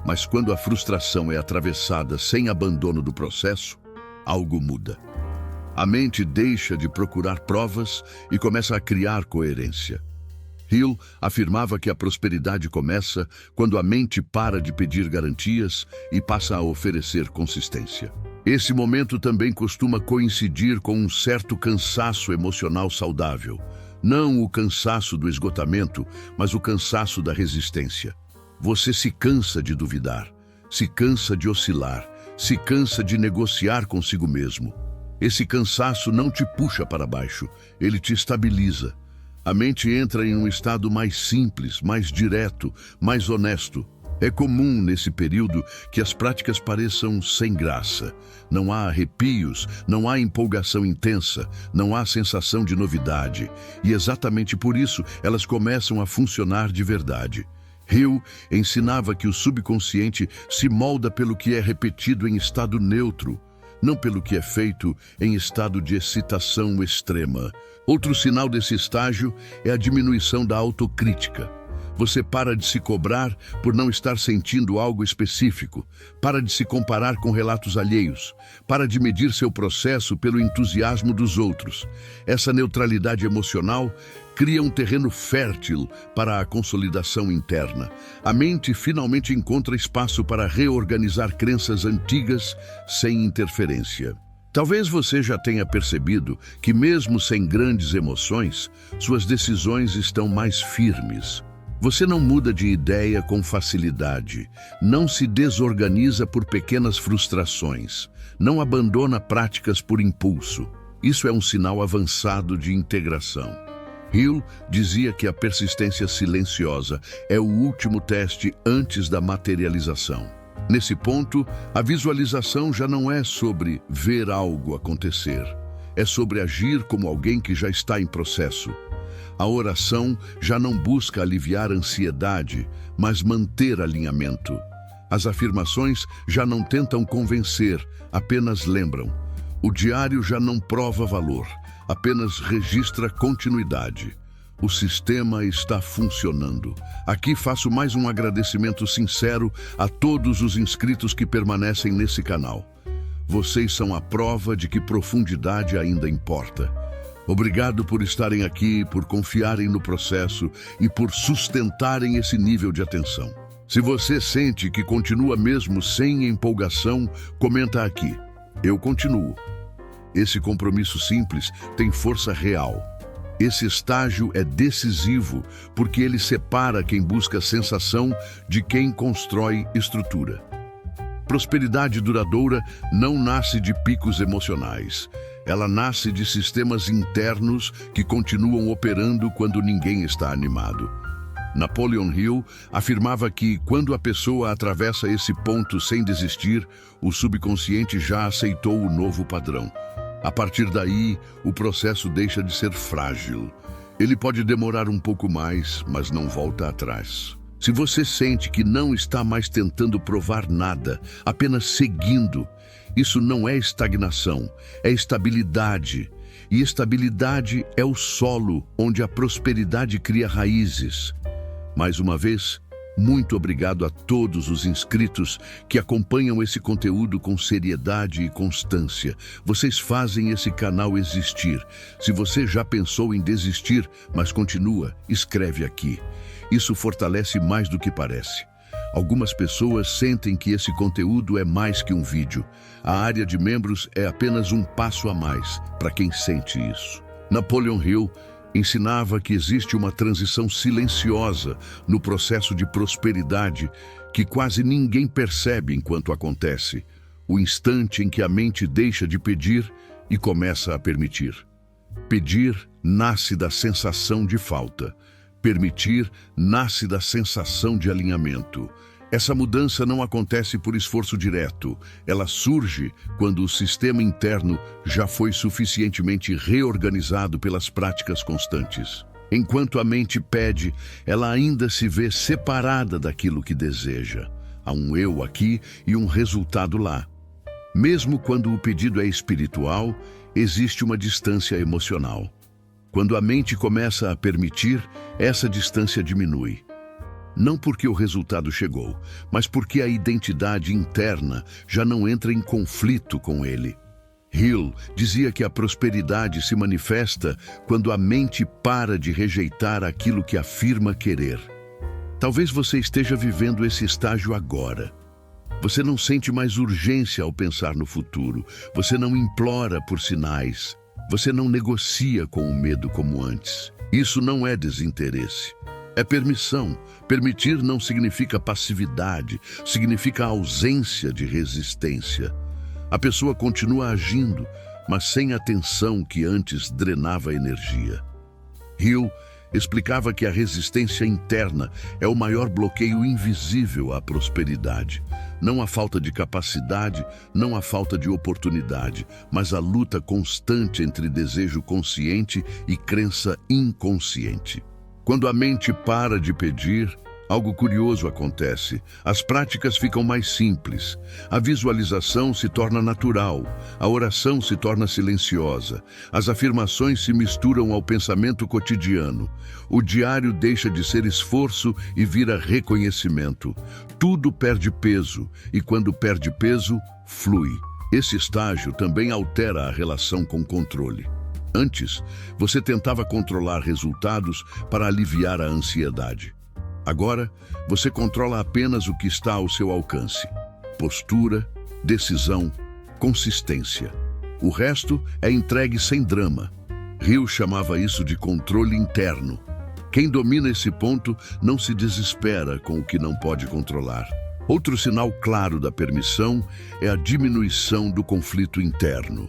Mas quando a frustração é atravessada sem abandono do processo, algo muda. A mente deixa de procurar provas e começa a criar coerência. Hill afirmava que a prosperidade começa quando a mente para de pedir garantias e passa a oferecer consistência. Esse momento também costuma coincidir com um certo cansaço emocional saudável. Não o cansaço do esgotamento, mas o cansaço da resistência. Você se cansa de duvidar, se cansa de oscilar, se cansa de negociar consigo mesmo. Esse cansaço não te puxa para baixo, ele te estabiliza. A mente entra em um estado mais simples, mais direto, mais honesto. É comum nesse período que as práticas pareçam sem graça. Não há arrepios, não há empolgação intensa, não há sensação de novidade. E exatamente por isso elas começam a funcionar de verdade. Hill ensinava que o subconsciente se molda pelo que é repetido em estado neutro, não pelo que é feito em estado de excitação extrema. Outro sinal desse estágio é a diminuição da autocrítica. Você para de se cobrar por não estar sentindo algo específico, para de se comparar com relatos alheios, para de medir seu processo pelo entusiasmo dos outros. Essa neutralidade emocional cria um terreno fértil para a consolidação interna. A mente finalmente encontra espaço para reorganizar crenças antigas sem interferência. Talvez você já tenha percebido que, mesmo sem grandes emoções, suas decisões estão mais firmes. Você não muda de ideia com facilidade, não se desorganiza por pequenas frustrações, não abandona práticas por impulso. Isso é um sinal avançado de integração. Hill dizia que a persistência silenciosa é o último teste antes da materialização. Nesse ponto, a visualização já não é sobre ver algo acontecer, é sobre agir como alguém que já está em processo. A oração já não busca aliviar a ansiedade, mas manter alinhamento. As afirmações já não tentam convencer, apenas lembram. O diário já não prova valor, apenas registra continuidade. O sistema está funcionando. Aqui faço mais um agradecimento sincero a todos os inscritos que permanecem nesse canal. Vocês são a prova de que profundidade ainda importa. Obrigado por estarem aqui, por confiarem no processo e por sustentarem esse nível de atenção. Se você sente que continua mesmo sem empolgação, comenta aqui. Eu continuo. Esse compromisso simples tem força real. Esse estágio é decisivo porque ele separa quem busca sensação de quem constrói estrutura. Prosperidade duradoura não nasce de picos emocionais. Ela nasce de sistemas internos que continuam operando quando ninguém está animado. Napoleon Hill afirmava que, quando a pessoa atravessa esse ponto sem desistir, o subconsciente já aceitou o novo padrão. A partir daí, o processo deixa de ser frágil. Ele pode demorar um pouco mais, mas não volta atrás. Se você sente que não está mais tentando provar nada, apenas seguindo, isso não é estagnação, é estabilidade. E estabilidade é o solo onde a prosperidade cria raízes. Mais uma vez, muito obrigado a todos os inscritos que acompanham esse conteúdo com seriedade e constância. Vocês fazem esse canal existir. Se você já pensou em desistir, mas continua, escreve aqui. Isso fortalece mais do que parece. Algumas pessoas sentem que esse conteúdo é mais que um vídeo. A área de membros é apenas um passo a mais para quem sente isso. Napoleon Hill ensinava que existe uma transição silenciosa no processo de prosperidade que quase ninguém percebe enquanto acontece. O instante em que a mente deixa de pedir e começa a permitir. Pedir nasce da sensação de falta. Permitir nasce da sensação de alinhamento. Essa mudança não acontece por esforço direto. Ela surge quando o sistema interno já foi suficientemente reorganizado pelas práticas constantes. Enquanto a mente pede, ela ainda se vê separada daquilo que deseja. Há um eu aqui e um resultado lá. Mesmo quando o pedido é espiritual, existe uma distância emocional. Quando a mente começa a permitir, essa distância diminui. Não porque o resultado chegou, mas porque a identidade interna já não entra em conflito com ele. Hill dizia que a prosperidade se manifesta quando a mente para de rejeitar aquilo que afirma querer. Talvez você esteja vivendo esse estágio agora. Você não sente mais urgência ao pensar no futuro. Você não implora por sinais. Você não negocia com o medo como antes. Isso não é desinteresse. É permissão. Permitir não significa passividade, significa ausência de resistência. A pessoa continua agindo, mas sem a tensão que antes drenava a energia. Hill explicava que a resistência interna é o maior bloqueio invisível à prosperidade. Não a falta de capacidade, não a falta de oportunidade, mas a luta constante entre desejo consciente e crença inconsciente. Quando a mente para de pedir, algo curioso acontece. As práticas ficam mais simples. A visualização se torna natural. A oração se torna silenciosa. As afirmações se misturam ao pensamento cotidiano. O diário deixa de ser esforço e vira reconhecimento. Tudo perde peso e, quando perde peso, flui. Esse estágio também altera a relação com o controle. Antes, você tentava controlar resultados para aliviar a ansiedade. Agora, você controla apenas o que está ao seu alcance. Postura, decisão, consistência. O resto é entregue sem drama. Hill chamava isso de controle interno. Quem domina esse ponto não se desespera com o que não pode controlar. Outro sinal claro da permissão é a diminuição do conflito interno.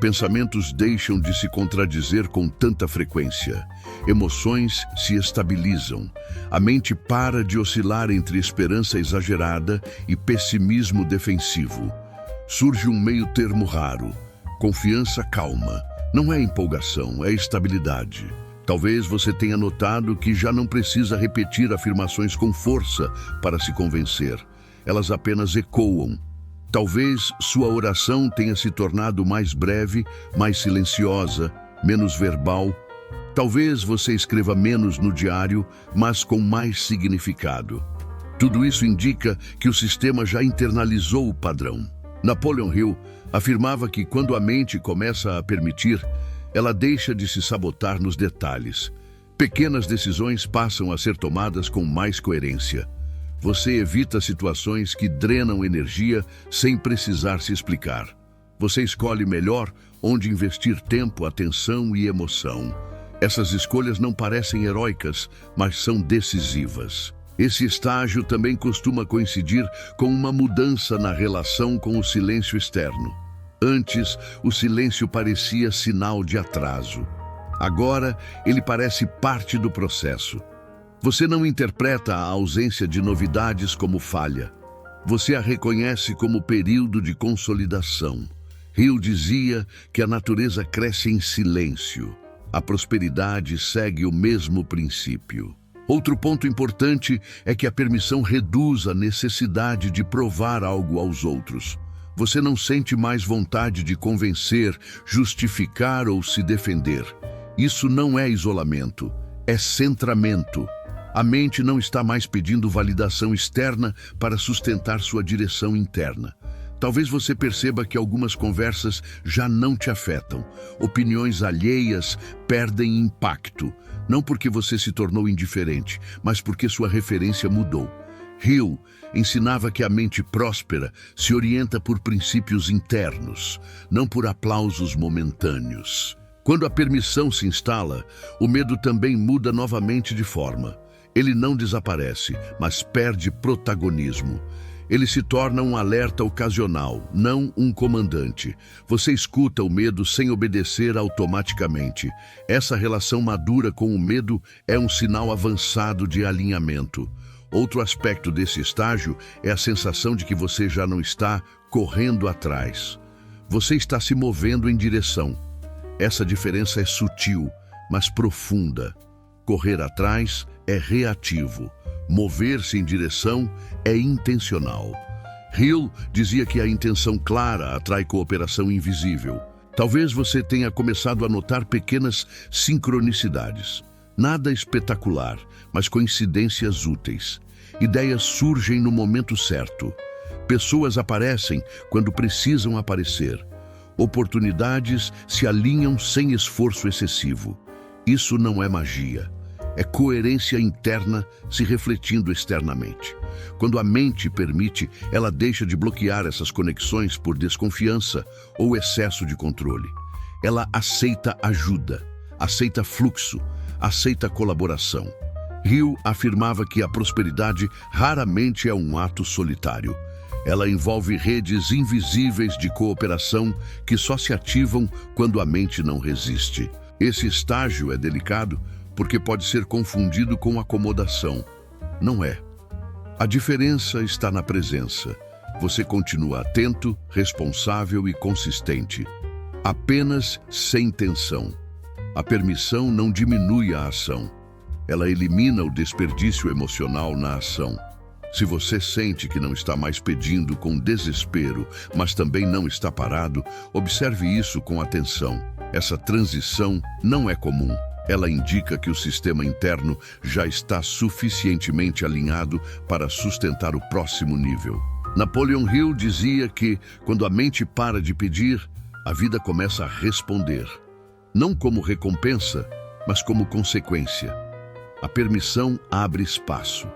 Pensamentos deixam de se contradizer com tanta frequência. Emoções se estabilizam. A mente para de oscilar entre esperança exagerada e pessimismo defensivo. Surge um meio termo raro. Confiança calma. Não é empolgação, é estabilidade. Talvez você tenha notado que já não precisa repetir afirmações com força para se convencer. Elas apenas ecoam. Talvez sua oração tenha se tornado mais breve, mais silenciosa, menos verbal. Talvez você escreva menos no diário, mas com mais significado. Tudo isso indica que o sistema já internalizou o padrão. Napoleon Hill afirmava que quando a mente começa a permitir, ela deixa de se sabotar nos detalhes. Pequenas decisões passam a ser tomadas com mais coerência. Você evita situações que drenam energia sem precisar se explicar. Você escolhe melhor onde investir tempo, atenção e emoção. Essas escolhas não parecem heróicas, mas são decisivas. Esse estágio também costuma coincidir com uma mudança na relação com o silêncio externo. Antes, o silêncio parecia sinal de atraso. Agora, ele parece parte do processo. Você não interpreta a ausência de novidades como falha. Você a reconhece como período de consolidação. Hill dizia que a natureza cresce em silêncio. A prosperidade segue o mesmo princípio. Outro ponto importante é que a permissão reduz a necessidade de provar algo aos outros. Você não sente mais vontade de convencer, justificar ou se defender. Isso não é isolamento, é centramento. A mente não está mais pedindo validação externa para sustentar sua direção interna. Talvez você perceba que algumas conversas já não te afetam. Opiniões alheias perdem impacto, não porque você se tornou indiferente, mas porque sua referência mudou. Hill ensinava que a mente próspera se orienta por princípios internos, não por aplausos momentâneos. Quando a permissão se instala, o medo também muda novamente de forma. Ele não desaparece, mas perde protagonismo. Ele se torna um alerta ocasional, não um comandante. Você escuta o medo sem obedecer automaticamente. Essa relação madura com o medo é um sinal avançado de alinhamento. Outro aspecto desse estágio é a sensação de que você já não está correndo atrás. Você está se movendo em direção. Essa diferença é sutil, mas profunda. Correr atrás é reativo. Mover-se em direção é intencional. Hill dizia que a intenção clara atrai cooperação invisível. Talvez você tenha começado a notar pequenas sincronicidades. Nada espetacular, mas coincidências úteis. Ideias surgem no momento certo. Pessoas aparecem quando precisam aparecer. Oportunidades se alinham sem esforço excessivo. Isso não é magia. É coerência interna se refletindo externamente. Quando a mente permite, ela deixa de bloquear essas conexões por desconfiança ou excesso de controle. Ela aceita ajuda, aceita fluxo, aceita colaboração. Hill afirmava que a prosperidade raramente é um ato solitário. Ela envolve redes invisíveis de cooperação que só se ativam quando a mente não resiste. Esse estágio é delicado porque pode ser confundido com acomodação. Não é. A diferença está na presença. Você continua atento, responsável e consistente. Apenas sem tensão. A permissão não diminui a ação. Ela elimina o desperdício emocional na ação. Se você sente que não está mais pedindo com desespero, mas também não está parado, observe isso com atenção. Essa transição não é comum. Ela indica que o sistema interno já está suficientemente alinhado para sustentar o próximo nível. Napoleon Hill dizia que, quando a mente para de pedir, a vida começa a responder. Não como recompensa, mas como consequência. A permissão abre espaço,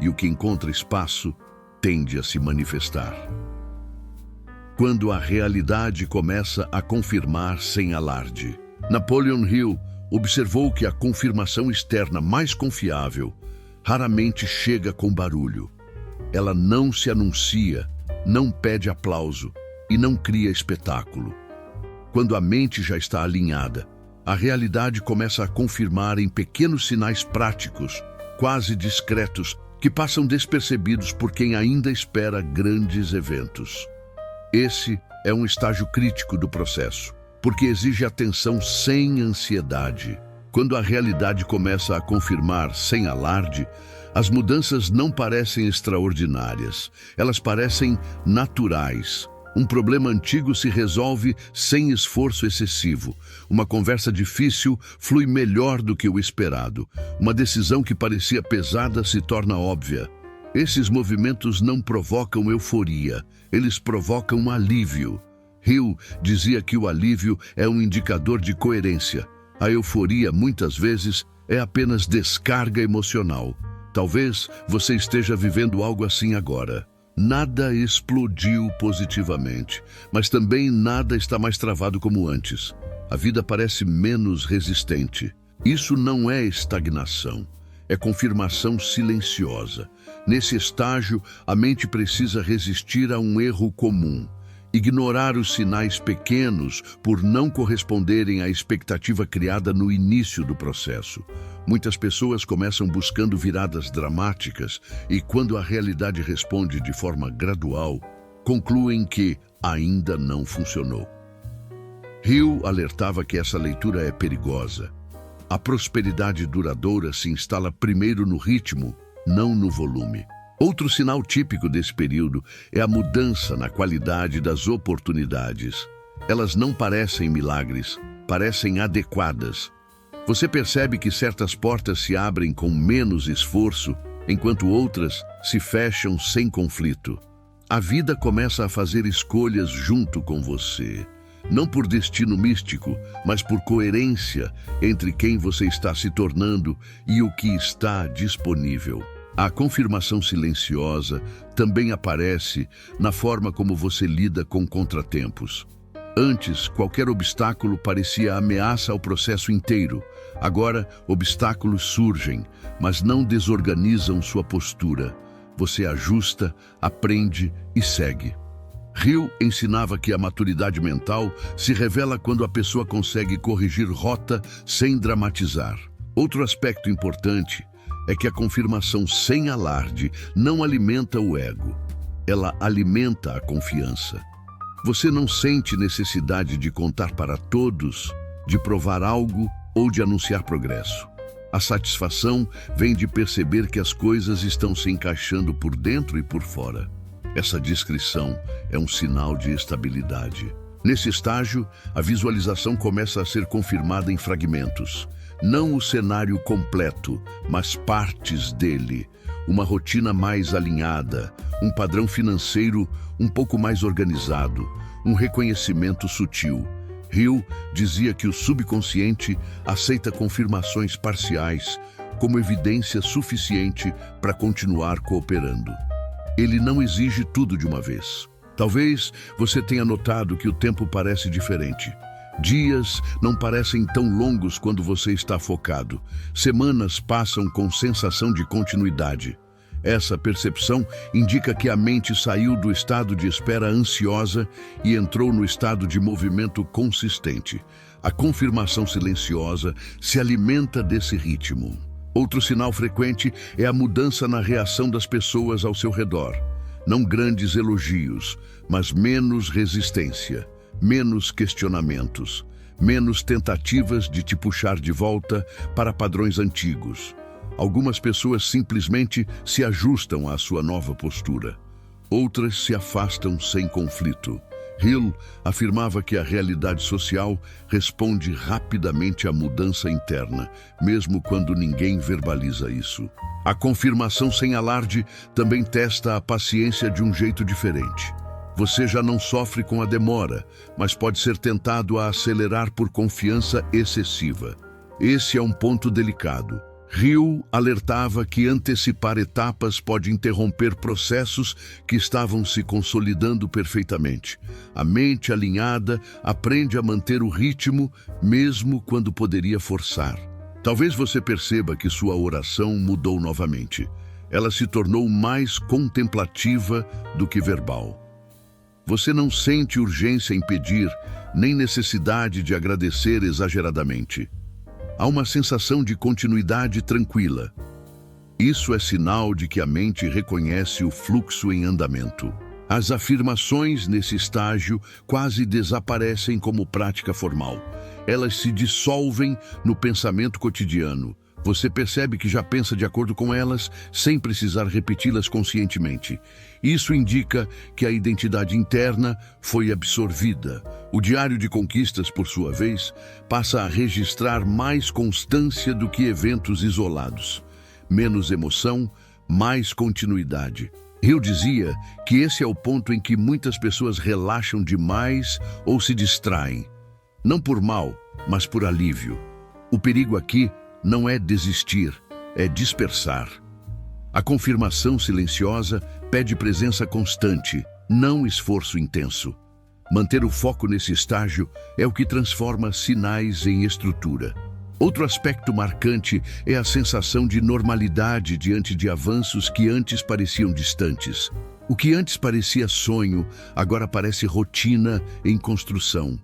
e o que encontra espaço tende a se manifestar. Quando a realidade começa a confirmar sem alarde. Napoleon Hill observou que a confirmação externa mais confiável raramente chega com barulho. Ela não se anuncia, não pede aplauso e não cria espetáculo. Quando a mente já está alinhada, a realidade começa a confirmar em pequenos sinais práticos, quase discretos, que passam despercebidos por quem ainda espera grandes eventos. Esse é um estágio crítico do processo, porque exige atenção sem ansiedade. Quando a realidade começa a confirmar sem alarde, as mudanças não parecem extraordinárias, elas parecem naturais. Um problema antigo se resolve sem esforço excessivo. Uma conversa difícil flui melhor do que o esperado. Uma decisão que parecia pesada se torna óbvia. Esses movimentos não provocam euforia, eles provocam alívio. Hill dizia que o alívio é um indicador de coerência. A euforia, muitas vezes, é apenas descarga emocional. Talvez você esteja vivendo algo assim agora. Nada explodiu positivamente, mas também nada está mais travado como antes. A vida parece menos resistente. Isso não é estagnação, é confirmação silenciosa. Nesse estágio, a mente precisa resistir a um erro comum. Ignorar os sinais pequenos por não corresponderem à expectativa criada no início do processo. Muitas pessoas começam buscando viradas dramáticas e, quando a realidade responde de forma gradual, concluem que ainda não funcionou. Hill alertava que essa leitura é perigosa. A prosperidade duradoura se instala primeiro no ritmo, não no volume. Outro sinal típico desse período é a mudança na qualidade das oportunidades. Elas não parecem milagres, parecem adequadas. Você percebe que certas portas se abrem com menos esforço, enquanto outras se fecham sem conflito. A vida começa a fazer escolhas junto com você. Não por destino místico, mas por coerência entre quem você está se tornando e o que está disponível. A confirmação silenciosa também aparece na forma como você lida com contratempos. Antes, qualquer obstáculo parecia ameaça ao processo inteiro. Agora, obstáculos surgem, mas não desorganizam sua postura. Você ajusta, aprende e segue. Hill ensinava que a maturidade mental se revela quando a pessoa consegue corrigir rota sem dramatizar. Outro aspecto importante é que a confirmação sem alarde não alimenta o ego. Ela alimenta a confiança. Você não sente necessidade de contar para todos, de provar algo ou de anunciar progresso. A satisfação vem de perceber que as coisas estão se encaixando por dentro e por fora. Essa discrição é um sinal de estabilidade. Nesse estágio, a visualização começa a ser confirmada em fragmentos. Não o cenário completo, mas partes dele. Uma rotina mais alinhada, um padrão financeiro um pouco mais organizado, um reconhecimento sutil. Hill dizia que o subconsciente aceita confirmações parciais como evidência suficiente para continuar cooperando. Ele não exige tudo de uma vez. Talvez você tenha notado que o tempo parece diferente. Dias não parecem tão longos quando você está focado. Semanas passam com sensação de continuidade. Essa percepção indica que a mente saiu do estado de espera ansiosa e entrou no estado de movimento consistente. A confirmação silenciosa se alimenta desse ritmo. Outro sinal frequente é a mudança na reação das pessoas ao seu redor. Não grandes elogios, mas menos resistência, menos questionamentos, menos tentativas de te puxar de volta para padrões antigos. Algumas pessoas simplesmente se ajustam à sua nova postura. Outras se afastam sem conflito. Hill afirmava que a realidade social responde rapidamente à mudança interna, mesmo quando ninguém verbaliza isso. A confirmação sem alarde também testa a paciência de um jeito diferente. Você já não sofre com a demora, mas pode ser tentado a acelerar por confiança excessiva. Esse é um ponto delicado. Hill alertava que antecipar etapas pode interromper processos que estavam se consolidando perfeitamente. A mente alinhada aprende a manter o ritmo mesmo quando poderia forçar. Talvez você perceba que sua oração mudou novamente. Ela se tornou mais contemplativa do que verbal. Você não sente urgência em pedir, nem necessidade de agradecer exageradamente. Há uma sensação de continuidade tranquila. Isso é sinal de que a mente reconhece o fluxo em andamento. As afirmações nesse estágio quase desaparecem como prática formal. Elas se dissolvem no pensamento cotidiano. Você percebe que já pensa de acordo com elas, sem precisar repeti-las conscientemente. Isso indica que a identidade interna foi absorvida. O diário de conquistas, por sua vez, passa a registrar mais constância do que eventos isolados. Menos emoção, mais continuidade. Hill dizia que esse é o ponto em que muitas pessoas relaxam demais ou se distraem. Não por mal, mas por alívio. O perigo aqui não é desistir, é dispersar. A confirmação silenciosa pede presença constante, não esforço intenso. Manter o foco nesse estágio é o que transforma sinais em estrutura. Outro aspecto marcante é a sensação de normalidade diante de avanços que antes pareciam distantes. O que antes parecia sonho, agora parece rotina em construção.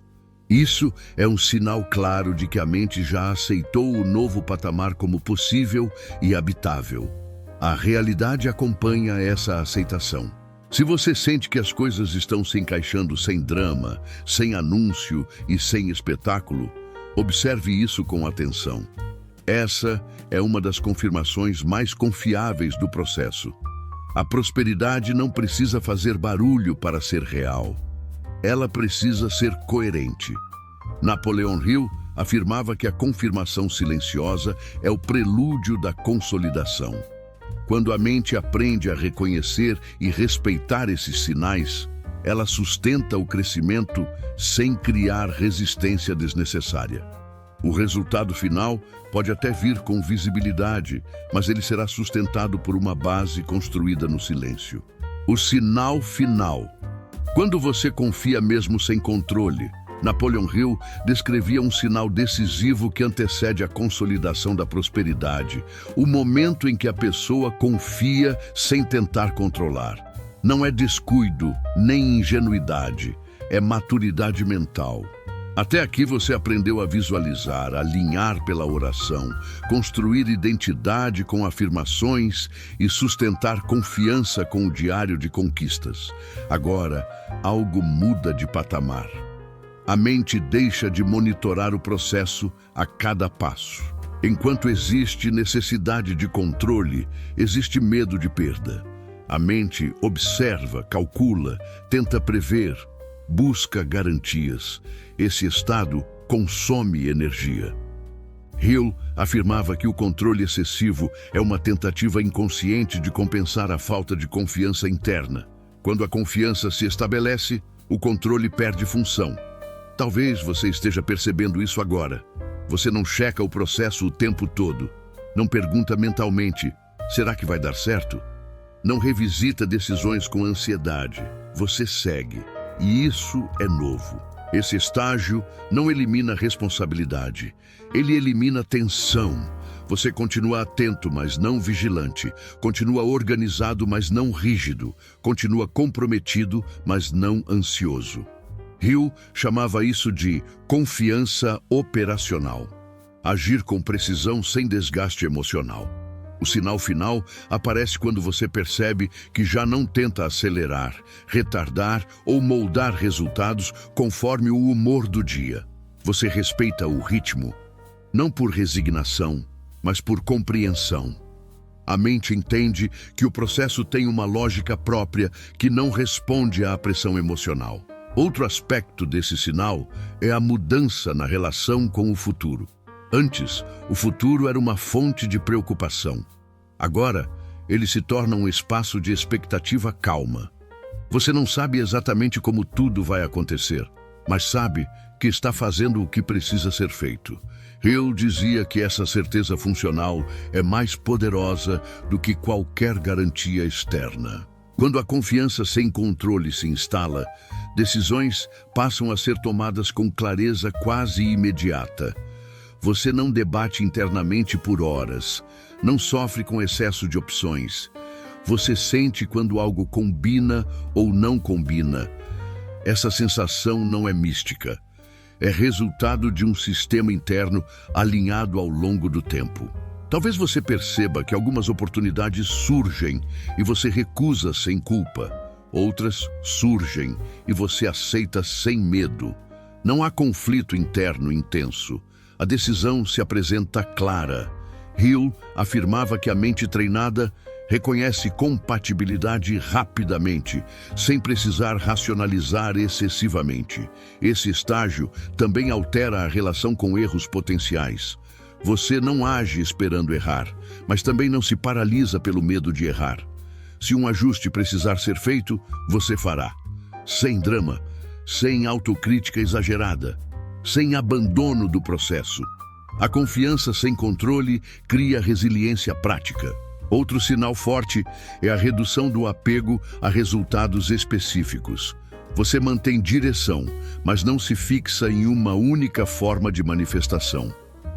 Isso é um sinal claro de que a mente já aceitou o novo patamar como possível e habitável. A realidade acompanha essa aceitação. Se você sente que as coisas estão se encaixando sem drama, sem anúncio e sem espetáculo, observe isso com atenção. Essa é uma das confirmações mais confiáveis do processo. A prosperidade não precisa fazer barulho para ser real. Ela precisa ser coerente. Napoleon Hill afirmava que a confirmação silenciosa é o prelúdio da consolidação. Quando a mente aprende a reconhecer e respeitar esses sinais, ela sustenta o crescimento sem criar resistência desnecessária. O resultado final pode até vir com visibilidade, mas ele será sustentado por uma base construída no silêncio. O sinal final. Quando você confia mesmo sem controle, Napoleon Hill descrevia um sinal decisivo que antecede a consolidação da prosperidade, o momento em que a pessoa confia sem tentar controlar. Não é descuido, nem ingenuidade, é maturidade mental. Até aqui você aprendeu a visualizar, alinhar pela oração, construir identidade com afirmações e sustentar confiança com o diário de conquistas. Agora, algo muda de patamar. A mente deixa de monitorar o processo a cada passo. Enquanto existe necessidade de controle, existe medo de perda. A mente observa, calcula, tenta prever, busca garantias. Esse estado consome energia. Hill afirmava que o controle excessivo é uma tentativa inconsciente de compensar a falta de confiança interna. Quando a confiança se estabelece, o controle perde função. Talvez você esteja percebendo isso agora. Você não checa o processo o tempo todo. Não pergunta mentalmente, será que vai dar certo? Não revisita decisões com ansiedade. Você segue. E isso é novo. Esse estágio não elimina responsabilidade. Ele elimina tensão. Você continua atento, mas não vigilante. Continua organizado, mas não rígido. Continua comprometido, mas não ansioso. Hill chamava isso de confiança operacional. Agir com precisão sem desgaste emocional. O sinal final aparece quando você percebe que já não tenta acelerar, retardar ou moldar resultados conforme o humor do dia. Você respeita o ritmo, não por resignação, mas por compreensão. A mente entende que o processo tem uma lógica própria que não responde à pressão emocional. Outro aspecto desse sinal é a mudança na relação com o futuro. Antes, o futuro era uma fonte de preocupação. Agora, ele se torna um espaço de expectativa calma. Você não sabe exatamente como tudo vai acontecer, mas sabe que está fazendo o que precisa ser feito. Hill dizia que essa certeza funcional é mais poderosa do que qualquer garantia externa. Quando a confiança sem controle se instala, decisões passam a ser tomadas com clareza quase imediata. Você não debate internamente por horas, não sofre com excesso de opções. Você sente quando algo combina ou não combina. Essa sensação não é mística. É resultado de um sistema interno alinhado ao longo do tempo. Talvez você perceba que algumas oportunidades surgem e você recusa sem culpa. Outras surgem e você aceita sem medo. Não há conflito interno intenso. A decisão se apresenta clara. Hill afirmava que a mente treinada reconhece compatibilidade rapidamente, sem precisar racionalizar excessivamente. Esse estágio também altera a relação com erros potenciais. Você não age esperando errar, mas também não se paralisa pelo medo de errar. Se um ajuste precisar ser feito, você fará. Sem drama, sem autocrítica exagerada, sem abandono do processo. A confiança sem controle cria resiliência prática. Outro sinal forte é a redução do apego a resultados específicos. Você mantém direção, mas não se fixa em uma única forma de manifestação.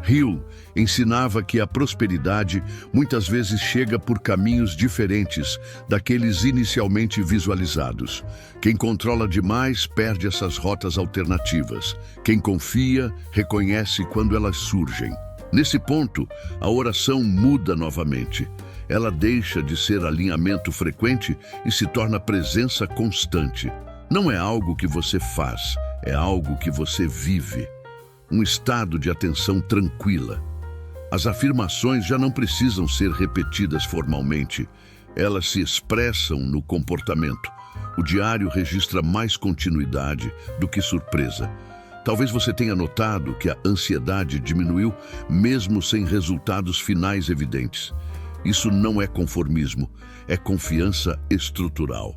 Hill ensinava que a prosperidade muitas vezes chega por caminhos diferentes daqueles inicialmente visualizados. Quem controla demais perde essas rotas alternativas. Quem confia, reconhece quando elas surgem. Nesse ponto, a oração muda novamente. Ela deixa de ser alinhamento frequente e se torna presença constante. Não é algo que você faz, é algo que você vive. Um estado de atenção tranquila. As afirmações já não precisam ser repetidas formalmente. Elas se expressam no comportamento. O diário registra mais continuidade do que surpresa. Talvez você tenha notado que a ansiedade diminuiu mesmo sem resultados finais evidentes. Isso não é conformismo, é confiança estrutural.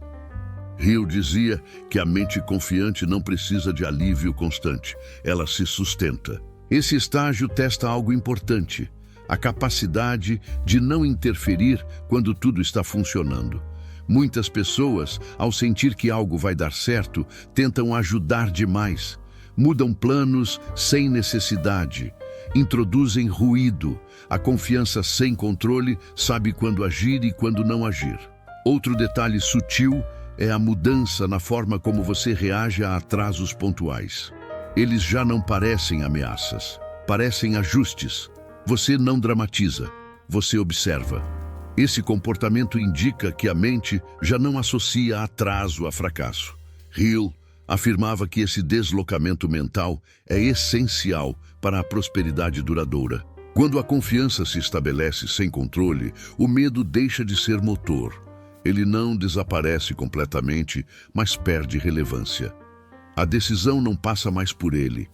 Hill dizia que a mente confiante não precisa de alívio constante, ela se sustenta. Esse estágio testa algo importante, a capacidade de não interferir quando tudo está funcionando. Muitas pessoas, ao sentir que algo vai dar certo, tentam ajudar demais. Mudam planos sem necessidade, introduzem ruído. A confiança sem controle sabe quando agir e quando não agir. Outro detalhe sutil é a mudança na forma como você reage a atrasos pontuais. Eles já não parecem ameaças, parecem ajustes. Você não dramatiza, você observa. Esse comportamento indica que a mente já não associa atraso a fracasso. Hill afirmava que esse deslocamento mental é essencial para a prosperidade duradoura. Quando a confiança se estabelece sem controle, o medo deixa de ser motor. Ele não desaparece completamente, mas perde relevância. A decisão não passa mais por ele.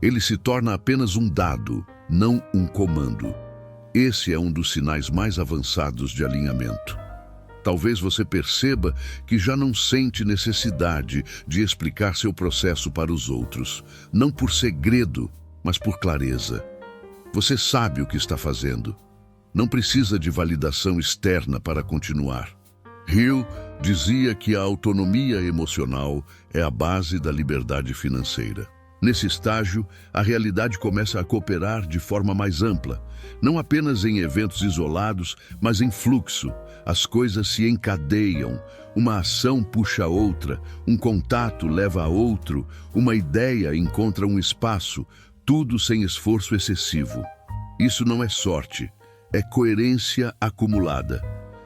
Ele se torna apenas um dado, não um comando. Esse é um dos sinais mais avançados de alinhamento. Talvez você perceba que já não sente necessidade de explicar seu processo para os outros, não por segredo, mas por clareza. Você sabe o que está fazendo. Não precisa de validação externa para continuar. Hill dizia que a autonomia emocional é a base da liberdade financeira. Nesse estágio, a realidade começa a cooperar de forma mais ampla, não apenas em eventos isolados, mas em fluxo. As coisas se encadeiam, uma ação puxa a outra, um contato leva a outro, uma ideia encontra um espaço, tudo sem esforço excessivo. Isso não é sorte, é coerência acumulada.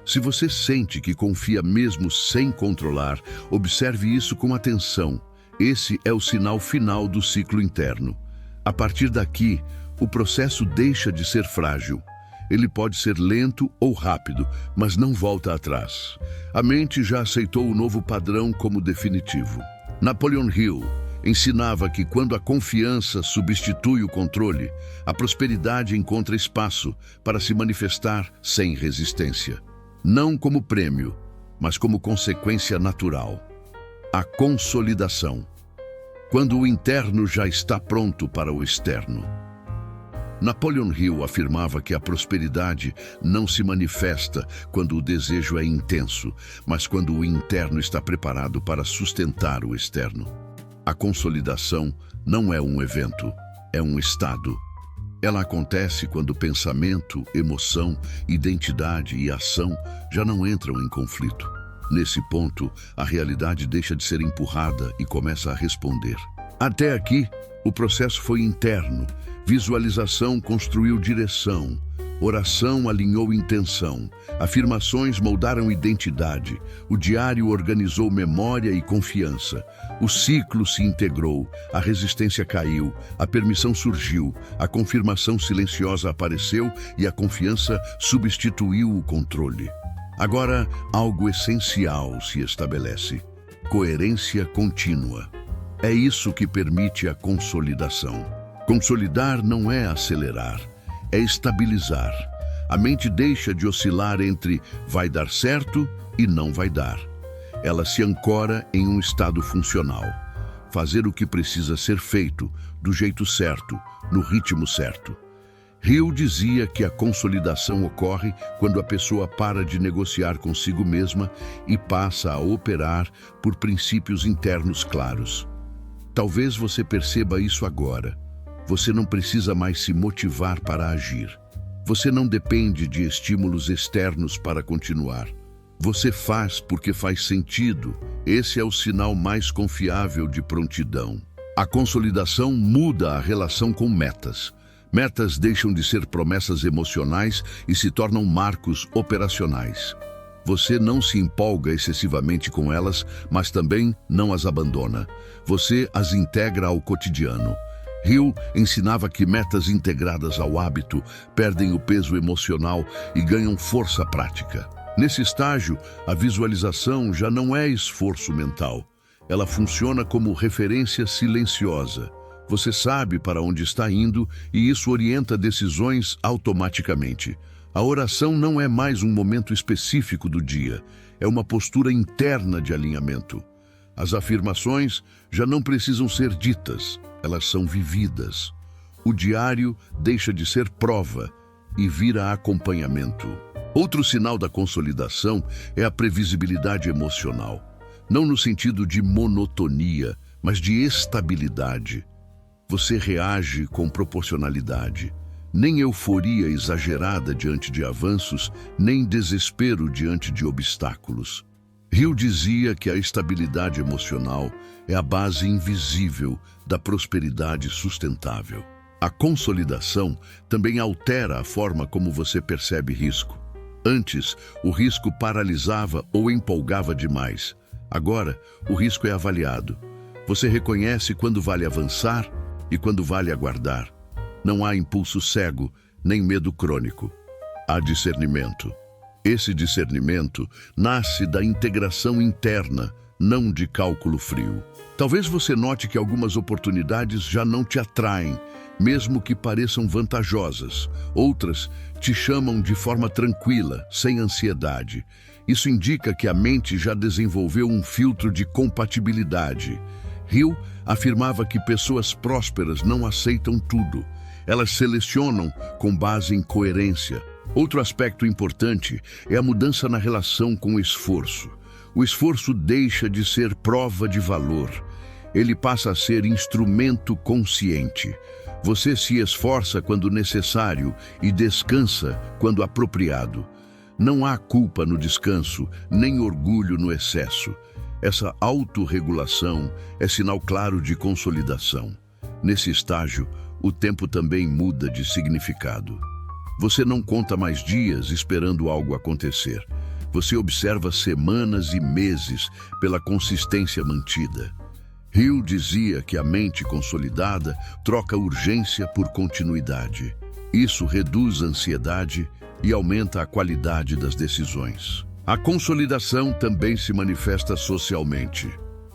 Se você sente que confia mesmo sem controlar, observe isso com atenção. Esse é o sinal final do ciclo interno. A partir daqui, o processo deixa de ser frágil. Ele pode ser lento ou rápido, mas não volta atrás. A mente já aceitou o novo padrão como definitivo. Napoleon Hill ensinava que quando a confiança substitui o controle, a prosperidade encontra espaço para se manifestar sem resistência. Não como prêmio, mas como consequência natural. A consolidação. Quando o interno já está pronto para o externo. Napoleon Hill afirmava que a prosperidade não se manifesta quando o desejo é intenso, mas quando o interno está preparado para sustentar o externo. A consolidação não é um evento, é um estado. Ela acontece quando pensamento, emoção, identidade e ação já não entram em conflito. Nesse ponto, a realidade deixa de ser empurrada e começa a responder. Até aqui, o processo foi interno. Visualização construiu direção. Oração alinhou intenção. Afirmações moldaram identidade. O diário organizou memória e confiança. O ciclo se integrou. A resistência caiu. A permissão surgiu. A confirmação silenciosa apareceu e a confiança substituiu o controle. Agora, algo essencial se estabelece: coerência contínua. É isso que permite a consolidação. Consolidar não é acelerar, é estabilizar. A mente deixa de oscilar entre vai dar certo e não vai dar. Ela se ancora em um estado funcional. Fazer o que precisa ser feito, do jeito certo, no ritmo certo. Hill dizia que a consolidação ocorre quando a pessoa para de negociar consigo mesma e passa a operar por princípios internos claros. Talvez você perceba isso agora. Você não precisa mais se motivar para agir. Você não depende de estímulos externos para continuar. Você faz porque faz sentido. Esse é o sinal mais confiável de prontidão. A consolidação muda a relação com metas. Metas deixam de ser promessas emocionais e se tornam marcos operacionais. Você não se empolga excessivamente com elas, mas também não as abandona. Você as integra ao cotidiano. Hill ensinava que metas integradas ao hábito perdem o peso emocional e ganham força prática. Nesse estágio, a visualização já não é esforço mental. Ela funciona como referência silenciosa. Você sabe para onde está indo e isso orienta decisões automaticamente. A oração não é mais um momento específico do dia, é uma postura interna de alinhamento. As afirmações já não precisam ser ditas, elas são vividas. O diário deixa de ser prova e vira acompanhamento. Outro sinal da consolidação é a previsibilidade emocional. Não no sentido de monotonia, mas de estabilidade. Você reage com proporcionalidade. Nem euforia exagerada diante de avanços, nem desespero diante de obstáculos. Hill dizia que a estabilidade emocional é a base invisível da prosperidade sustentável. A consolidação também altera a forma como você percebe risco. Antes, o risco paralisava ou empolgava demais. Agora, o risco é avaliado. Você reconhece quando vale avançar e quando vale aguardar. Não há impulso cego, nem medo crônico. Há discernimento. Esse discernimento nasce da integração interna, não de cálculo frio. Talvez você note que algumas oportunidades já não te atraem, mesmo que pareçam vantajosas. Outras te chamam de forma tranquila, sem ansiedade. Isso indica que a mente já desenvolveu um filtro de compatibilidade. Hill afirmava que pessoas prósperas não aceitam tudo. Elas selecionam com base em coerência. Outro aspecto importante é a mudança na relação com o esforço. O esforço deixa de ser prova de valor. Ele passa a ser instrumento consciente. Você se esforça quando necessário e descansa quando apropriado. Não há culpa no descanso, nem orgulho no excesso. Essa autorregulação é sinal claro de consolidação. Nesse estágio, o tempo também muda de significado. Você não conta mais dias esperando algo acontecer. Você observa semanas e meses pela consistência mantida. Hill dizia que a mente consolidada troca urgência por continuidade. Isso reduz a ansiedade e aumenta a qualidade das decisões. A consolidação também se manifesta socialmente.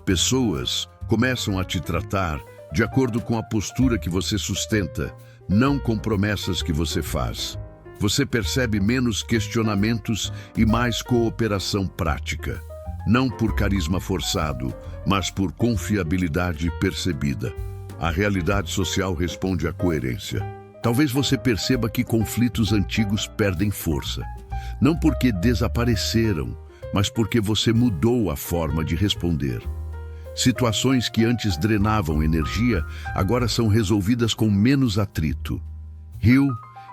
Pessoas começam a te tratar de acordo com a postura que você sustenta, não com promessas que você faz. Você percebe menos questionamentos e mais cooperação prática. Não por carisma forçado, mas por confiabilidade percebida. A realidade social responde à coerência. Talvez você perceba que conflitos antigos perdem força. Não porque desapareceram, mas porque você mudou a forma de responder. Situações que antes drenavam energia, agora são resolvidas com menos atrito. Hill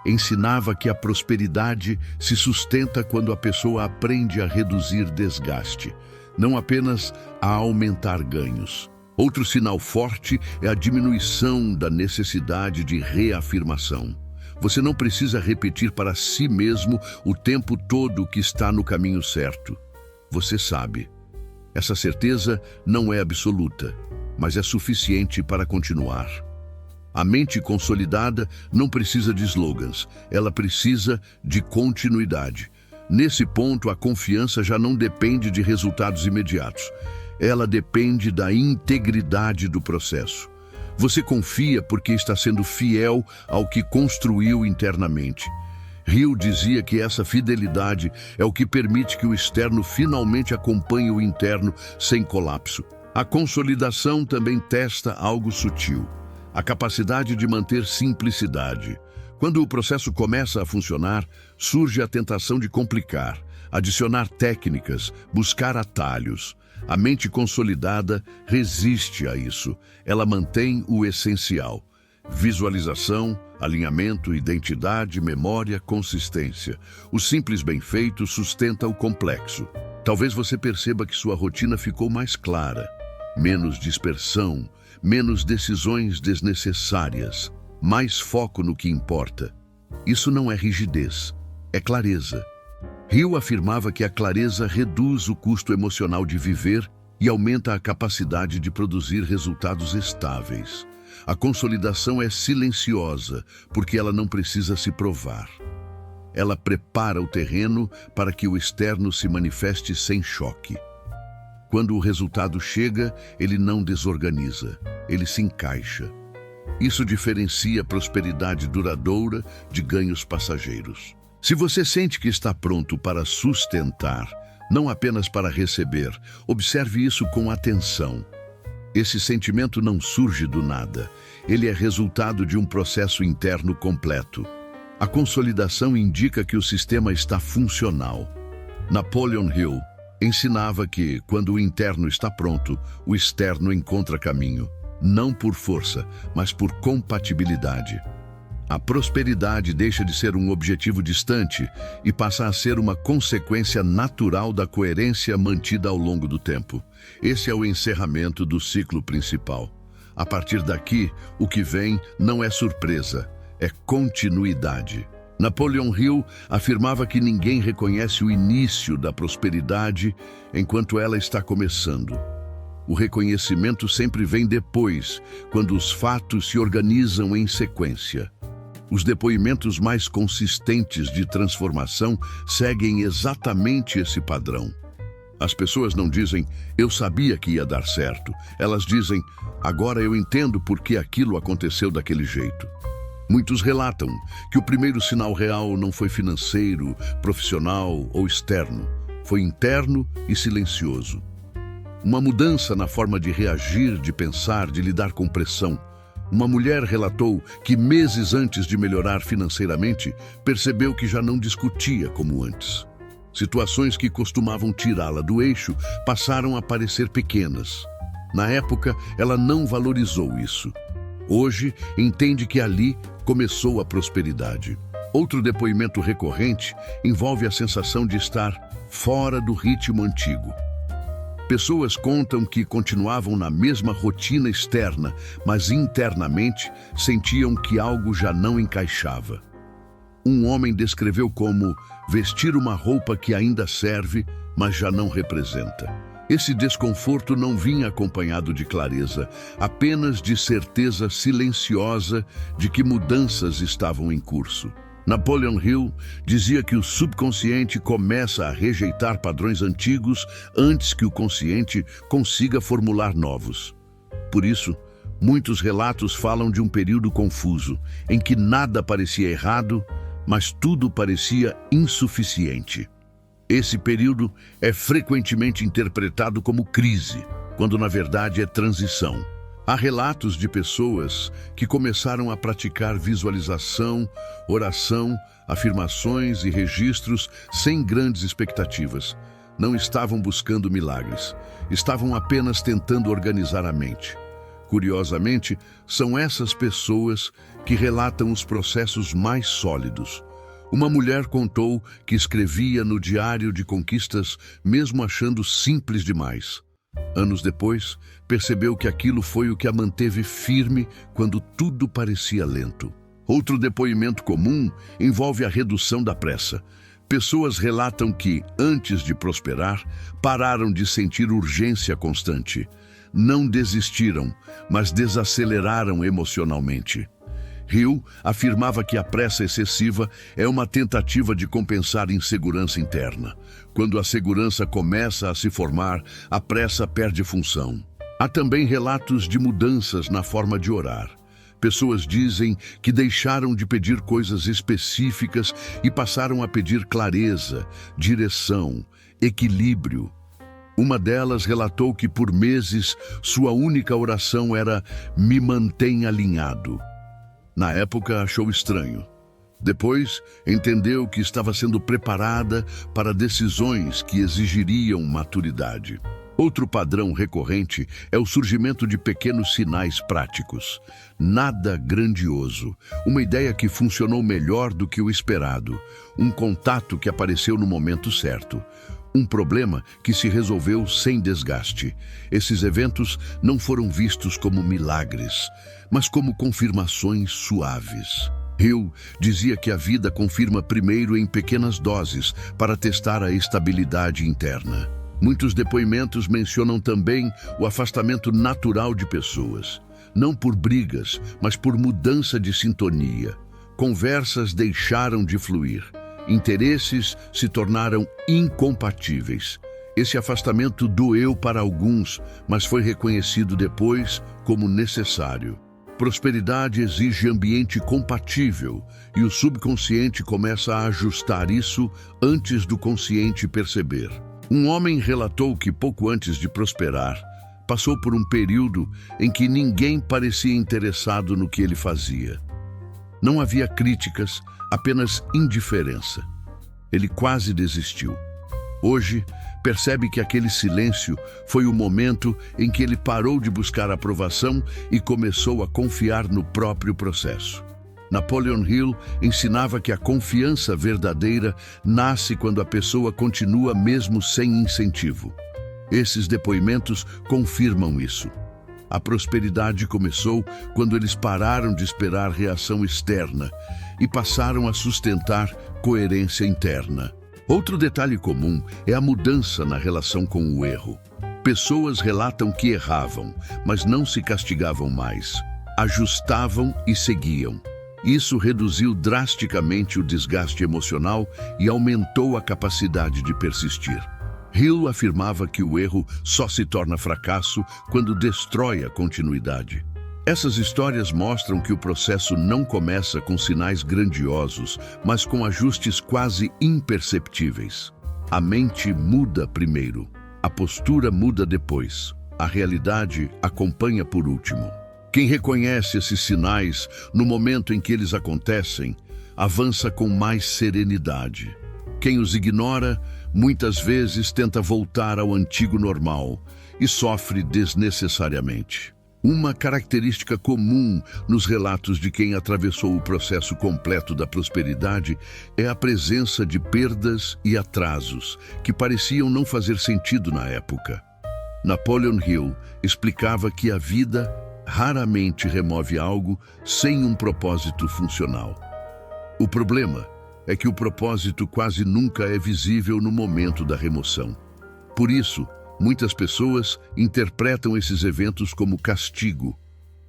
ensinava que a prosperidade se sustenta quando a pessoa aprende a reduzir desgaste, não apenas a aumentar ganhos. Outro sinal forte é a diminuição da necessidade de reafirmação. Você não precisa repetir para si mesmo o tempo todo que está no caminho certo. Você sabe. Essa certeza não é absoluta, mas é suficiente para continuar. A mente consolidada não precisa de slogans, ela precisa de continuidade. Nesse ponto, a confiança já não depende de resultados imediatos. Ela depende da integridade do processo. Você confia porque está sendo fiel ao que construiu internamente. Hill dizia que essa fidelidade é o que permite que o externo finalmente acompanhe o interno sem colapso. A consolidação também testa algo sutil, a capacidade de manter simplicidade. Quando o processo começa a funcionar, surge a tentação de complicar, adicionar técnicas, buscar atalhos. A mente consolidada resiste a isso. Ela mantém o essencial. Visualização, alinhamento, identidade, memória, consistência. O simples bem feito sustenta o complexo. Talvez você perceba que sua rotina ficou mais clara. Menos dispersão, menos decisões desnecessárias, mais foco no que importa. Isso não é rigidez, é clareza. Hill afirmava que a clareza reduz o custo emocional de viver e aumenta a capacidade de produzir resultados estáveis. A consolidação é silenciosa, porque ela não precisa se provar. Ela prepara o terreno para que o externo se manifeste sem choque. Quando o resultado chega, ele não desorganiza, ele se encaixa. Isso diferencia prosperidade duradoura de ganhos passageiros. Se você sente que está pronto para sustentar, não apenas para receber, observe isso com atenção. Esse sentimento não surge do nada. Ele é resultado de um processo interno completo. A consolidação indica que o sistema está funcional. Napoleon Hill ensinava que, quando o interno está pronto, o externo encontra caminho, não por força, mas por compatibilidade. A prosperidade deixa de ser um objetivo distante e passa a ser uma consequência natural da coerência mantida ao longo do tempo. Esse é o encerramento do ciclo principal. A partir daqui, o que vem não é surpresa, é continuidade. Napoleon Hill afirmava que ninguém reconhece o início da prosperidade enquanto ela está começando. O reconhecimento sempre vem depois, quando os fatos se organizam em sequência. Os depoimentos mais consistentes de transformação seguem exatamente esse padrão. As pessoas não dizem, eu sabia que ia dar certo. Elas dizem, agora eu entendo por que aquilo aconteceu daquele jeito. Muitos relatam que o primeiro sinal real não foi financeiro, profissional ou externo. Foi interno e silencioso. Uma mudança na forma de reagir, de pensar, de lidar com pressão. Uma mulher relatou que meses antes de melhorar financeiramente, percebeu que já não discutia como antes. Situações que costumavam tirá-la do eixo passaram a parecer pequenas. Na época, ela não valorizou isso. Hoje, entende que ali começou a prosperidade. Outro depoimento recorrente envolve a sensação de estar fora do ritmo antigo. Pessoas contam que continuavam na mesma rotina externa, mas internamente sentiam que algo já não encaixava. Um homem descreveu como vestir uma roupa que ainda serve, mas já não representa. Esse desconforto não vinha acompanhado de clareza, apenas de certeza silenciosa de que mudanças estavam em curso. Napoleon Hill dizia que o subconsciente começa a rejeitar padrões antigos antes que o consciente consiga formular novos. Por isso, muitos relatos falam de um período confuso, em que nada parecia errado, mas tudo parecia insuficiente. Esse período é frequentemente interpretado como crise, quando na verdade é transição. Há relatos de pessoas que começaram a praticar visualização, oração, afirmações e registros sem grandes expectativas. Não estavam buscando milagres, estavam apenas tentando organizar a mente. Curiosamente, são essas pessoas que relatam os processos mais sólidos. Uma mulher contou que escrevia no diário de conquistas mesmo achando simples demais. Anos depois, percebeu que aquilo foi o que a manteve firme quando tudo parecia lento. Outro depoimento comum envolve a redução da pressa. Pessoas relatam que, antes de prosperar, pararam de sentir urgência constante. Não desistiram, mas desaceleraram emocionalmente. Hill afirmava que a pressa excessiva é uma tentativa de compensar insegurança interna. Quando a segurança começa a se formar, a pressa perde função. Há também relatos de mudanças na forma de orar. Pessoas dizem que deixaram de pedir coisas específicas e passaram a pedir clareza, direção, equilíbrio. Uma delas relatou que por meses sua única oração era "me mantém alinhado". Na época achou estranho. Depois entendeu que estava sendo preparada para decisões que exigiriam maturidade. Outro padrão recorrente é o surgimento de pequenos sinais práticos. Nada grandioso, uma ideia que funcionou melhor do que o esperado, um contato que apareceu no momento certo, um problema que se resolveu sem desgaste. Esses eventos não foram vistos como milagres, mas como confirmações suaves. Hill dizia que a vida confirma primeiro em pequenas doses para testar a estabilidade interna. Muitos depoimentos mencionam também o afastamento natural de pessoas, não por brigas, mas por mudança de sintonia. Conversas deixaram de fluir, interesses se tornaram incompatíveis. Esse afastamento doeu para alguns, mas foi reconhecido depois como necessário. Prosperidade exige ambiente compatível e o subconsciente começa a ajustar isso antes do consciente perceber. Um homem relatou que pouco antes de prosperar, passou por um período em que ninguém parecia interessado no que ele fazia. Não havia críticas, apenas indiferença. Ele quase desistiu. Hoje, percebe que aquele silêncio foi o momento em que ele parou de buscar aprovação e começou a confiar no próprio processo. Napoleon Hill ensinava que a confiança verdadeira nasce quando a pessoa continua mesmo sem incentivo. Esses depoimentos confirmam isso. A prosperidade começou quando eles pararam de esperar reação externa e passaram a sustentar coerência interna. Outro detalhe comum é a mudança na relação com o erro. Pessoas relatam que erravam, mas não se castigavam mais. Ajustavam e seguiam. Isso reduziu drasticamente o desgaste emocional e aumentou a capacidade de persistir. Hill afirmava que o erro só se torna fracasso quando destrói a continuidade. Essas histórias mostram que o processo não começa com sinais grandiosos, mas com ajustes quase imperceptíveis. A mente muda primeiro, a postura muda depois, a realidade acompanha por último. Quem reconhece esses sinais no momento em que eles acontecem, avança com mais serenidade. Quem os ignora, muitas vezes tenta voltar ao antigo normal e sofre desnecessariamente. Uma característica comum nos relatos de quem atravessou o processo completo da prosperidade é a presença de perdas e atrasos que pareciam não fazer sentido na época. Napoleon Hill explicava que a vida raramente remove algo sem um propósito funcional. O problema é que o propósito quase nunca é visível no momento da remoção. Por isso, muitas pessoas interpretam esses eventos como castigo,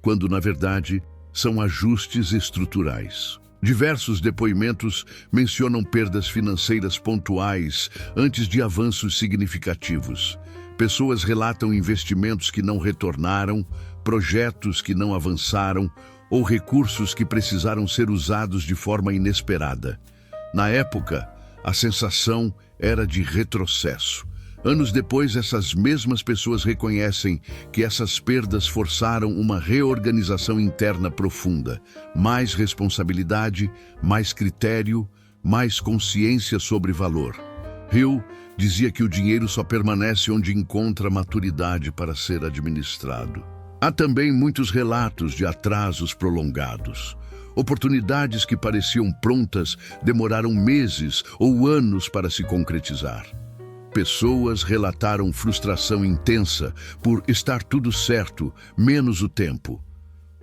quando, na verdade, são ajustes estruturais. Diversos depoimentos mencionam perdas financeiras pontuais antes de avanços significativos. Pessoas relatam investimentos que não retornaram, projetos que não avançaram ou recursos que precisaram ser usados de forma inesperada. Na época, a sensação era de retrocesso. Anos depois, essas mesmas pessoas reconhecem que essas perdas forçaram uma reorganização interna profunda, mais responsabilidade, mais critério, mais consciência sobre valor. Hill dizia que o dinheiro só permanece onde encontra maturidade para ser administrado. Há também muitos relatos de atrasos prolongados. Oportunidades que pareciam prontas demoraram meses ou anos para se concretizar. Pessoas relataram frustração intensa por estar tudo certo, menos o tempo.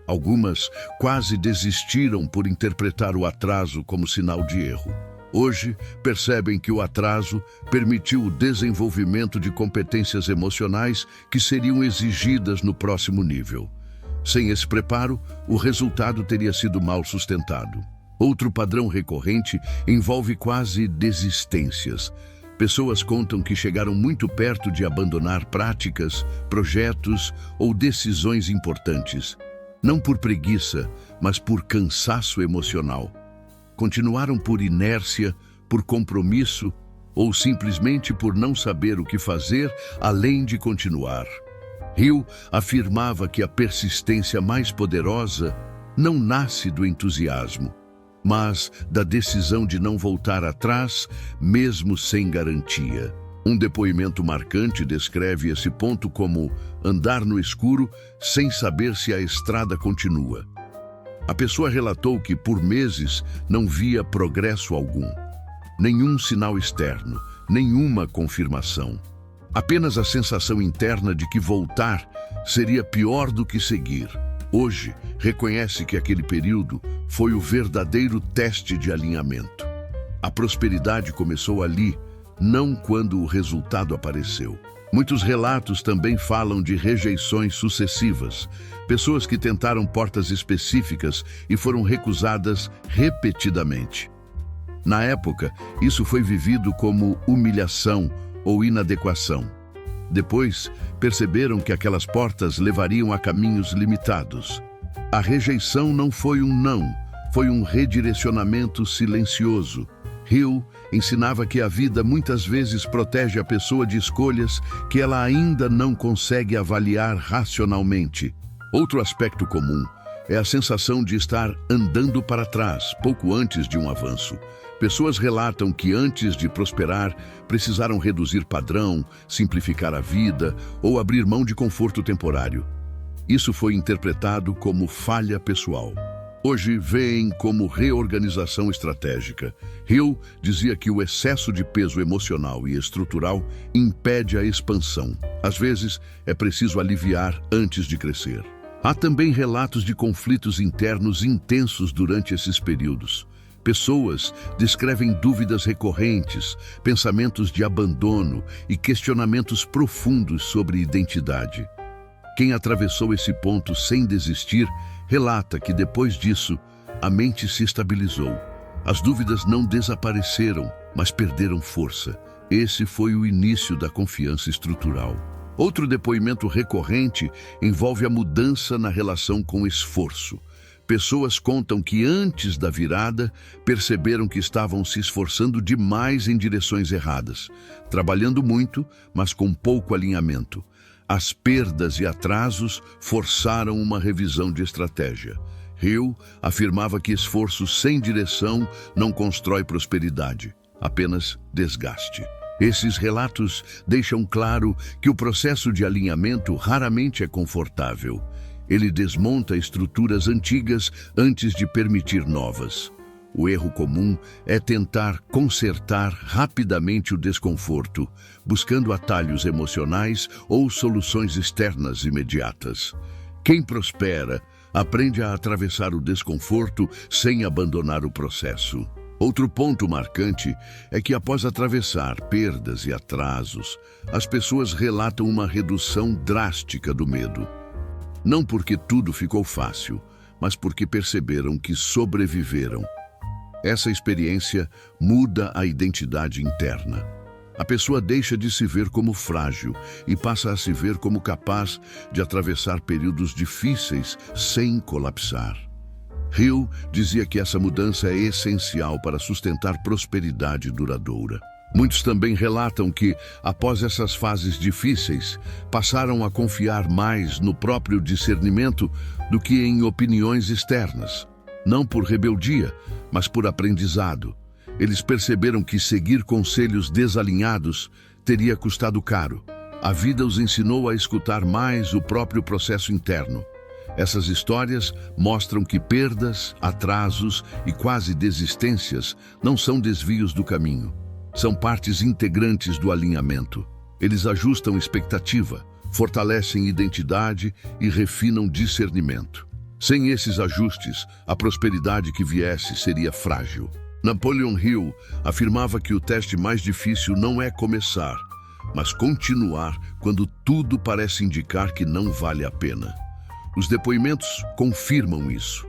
Algumas quase desistiram por interpretar o atraso como sinal de erro. Hoje, percebem que o atraso permitiu o desenvolvimento de competências emocionais que seriam exigidas no próximo nível. Sem esse preparo, o resultado teria sido mal sustentado. Outro padrão recorrente envolve quase desistências. Pessoas contam que chegaram muito perto de abandonar práticas, projetos ou decisões importantes, não por preguiça, mas por cansaço emocional. Continuaram por inércia, por compromisso ou simplesmente por não saber o que fazer além de continuar. Hill afirmava que a persistência mais poderosa não nasce do entusiasmo, mas da decisão de não voltar atrás, mesmo sem garantia. Um depoimento marcante descreve esse ponto como andar no escuro sem saber se a estrada continua. A pessoa relatou que por meses não via progresso algum. Nenhum sinal externo, nenhuma confirmação. Apenas a sensação interna de que voltar seria pior do que seguir. Hoje, reconhece que aquele período foi o verdadeiro teste de alinhamento. A prosperidade começou ali, não quando o resultado apareceu. Muitos relatos também falam de rejeições sucessivas, pessoas que tentaram portas específicas e foram recusadas repetidamente. Na época, isso foi vivido como humilhação ou inadequação. Depois, perceberam que aquelas portas levariam a caminhos limitados. A rejeição não foi um não, foi um redirecionamento silencioso. Hill ensinava que a vida muitas vezes protege a pessoa de escolhas que ela ainda não consegue avaliar racionalmente. Outro aspecto comum é a sensação de estar andando para trás, pouco antes de um avanço. Pessoas relatam que antes de prosperar, precisaram reduzir padrão, simplificar a vida ou abrir mão de conforto temporário. Isso foi interpretado como falha pessoal. Hoje veem como reorganização estratégica. Hill dizia que o excesso de peso emocional e estrutural impede a expansão. Às vezes, é preciso aliviar antes de crescer. Há também relatos de conflitos internos intensos durante esses períodos. Pessoas descrevem dúvidas recorrentes, pensamentos de abandono e questionamentos profundos sobre identidade. Quem atravessou esse ponto sem desistir relata que depois disso, a mente se estabilizou. As dúvidas não desapareceram, mas perderam força. Esse foi o início da confiança estrutural. Outro depoimento recorrente envolve a mudança na relação com esforço. Pessoas contam que antes da virada, perceberam que estavam se esforçando demais em direções erradas, trabalhando muito, mas com pouco alinhamento. As perdas e atrasos forçaram uma revisão de estratégia. Hill afirmava que esforço sem direção não constrói prosperidade, apenas desgaste. Esses relatos deixam claro que o processo de alinhamento raramente é confortável. Ele desmonta estruturas antigas antes de permitir novas. O erro comum é tentar consertar rapidamente o desconforto, buscando atalhos emocionais ou soluções externas imediatas. Quem prospera aprende a atravessar o desconforto sem abandonar o processo. Outro ponto marcante é que após atravessar perdas e atrasos, as pessoas relatam uma redução drástica do medo. Não porque tudo ficou fácil, mas porque perceberam que sobreviveram. Essa experiência muda a identidade interna. A pessoa deixa de se ver como frágil e passa a se ver como capaz de atravessar períodos difíceis sem colapsar. Hill dizia que essa mudança é essencial para sustentar prosperidade duradoura. Muitos também relatam que, após essas fases difíceis, passaram a confiar mais no próprio discernimento do que em opiniões externas. Não por rebeldia, mas por aprendizado. Eles perceberam que seguir conselhos desalinhados teria custado caro. A vida os ensinou a escutar mais o próprio processo interno. Essas histórias mostram que perdas, atrasos e quase desistências não são desvios do caminho. São partes integrantes do alinhamento. Eles ajustam expectativa, fortalecem identidade e refinam discernimento. Sem esses ajustes, a prosperidade que viesse seria frágil. Napoleon Hill afirmava que o teste mais difícil não é começar, mas continuar quando tudo parece indicar que não vale a pena. Os depoimentos confirmam isso.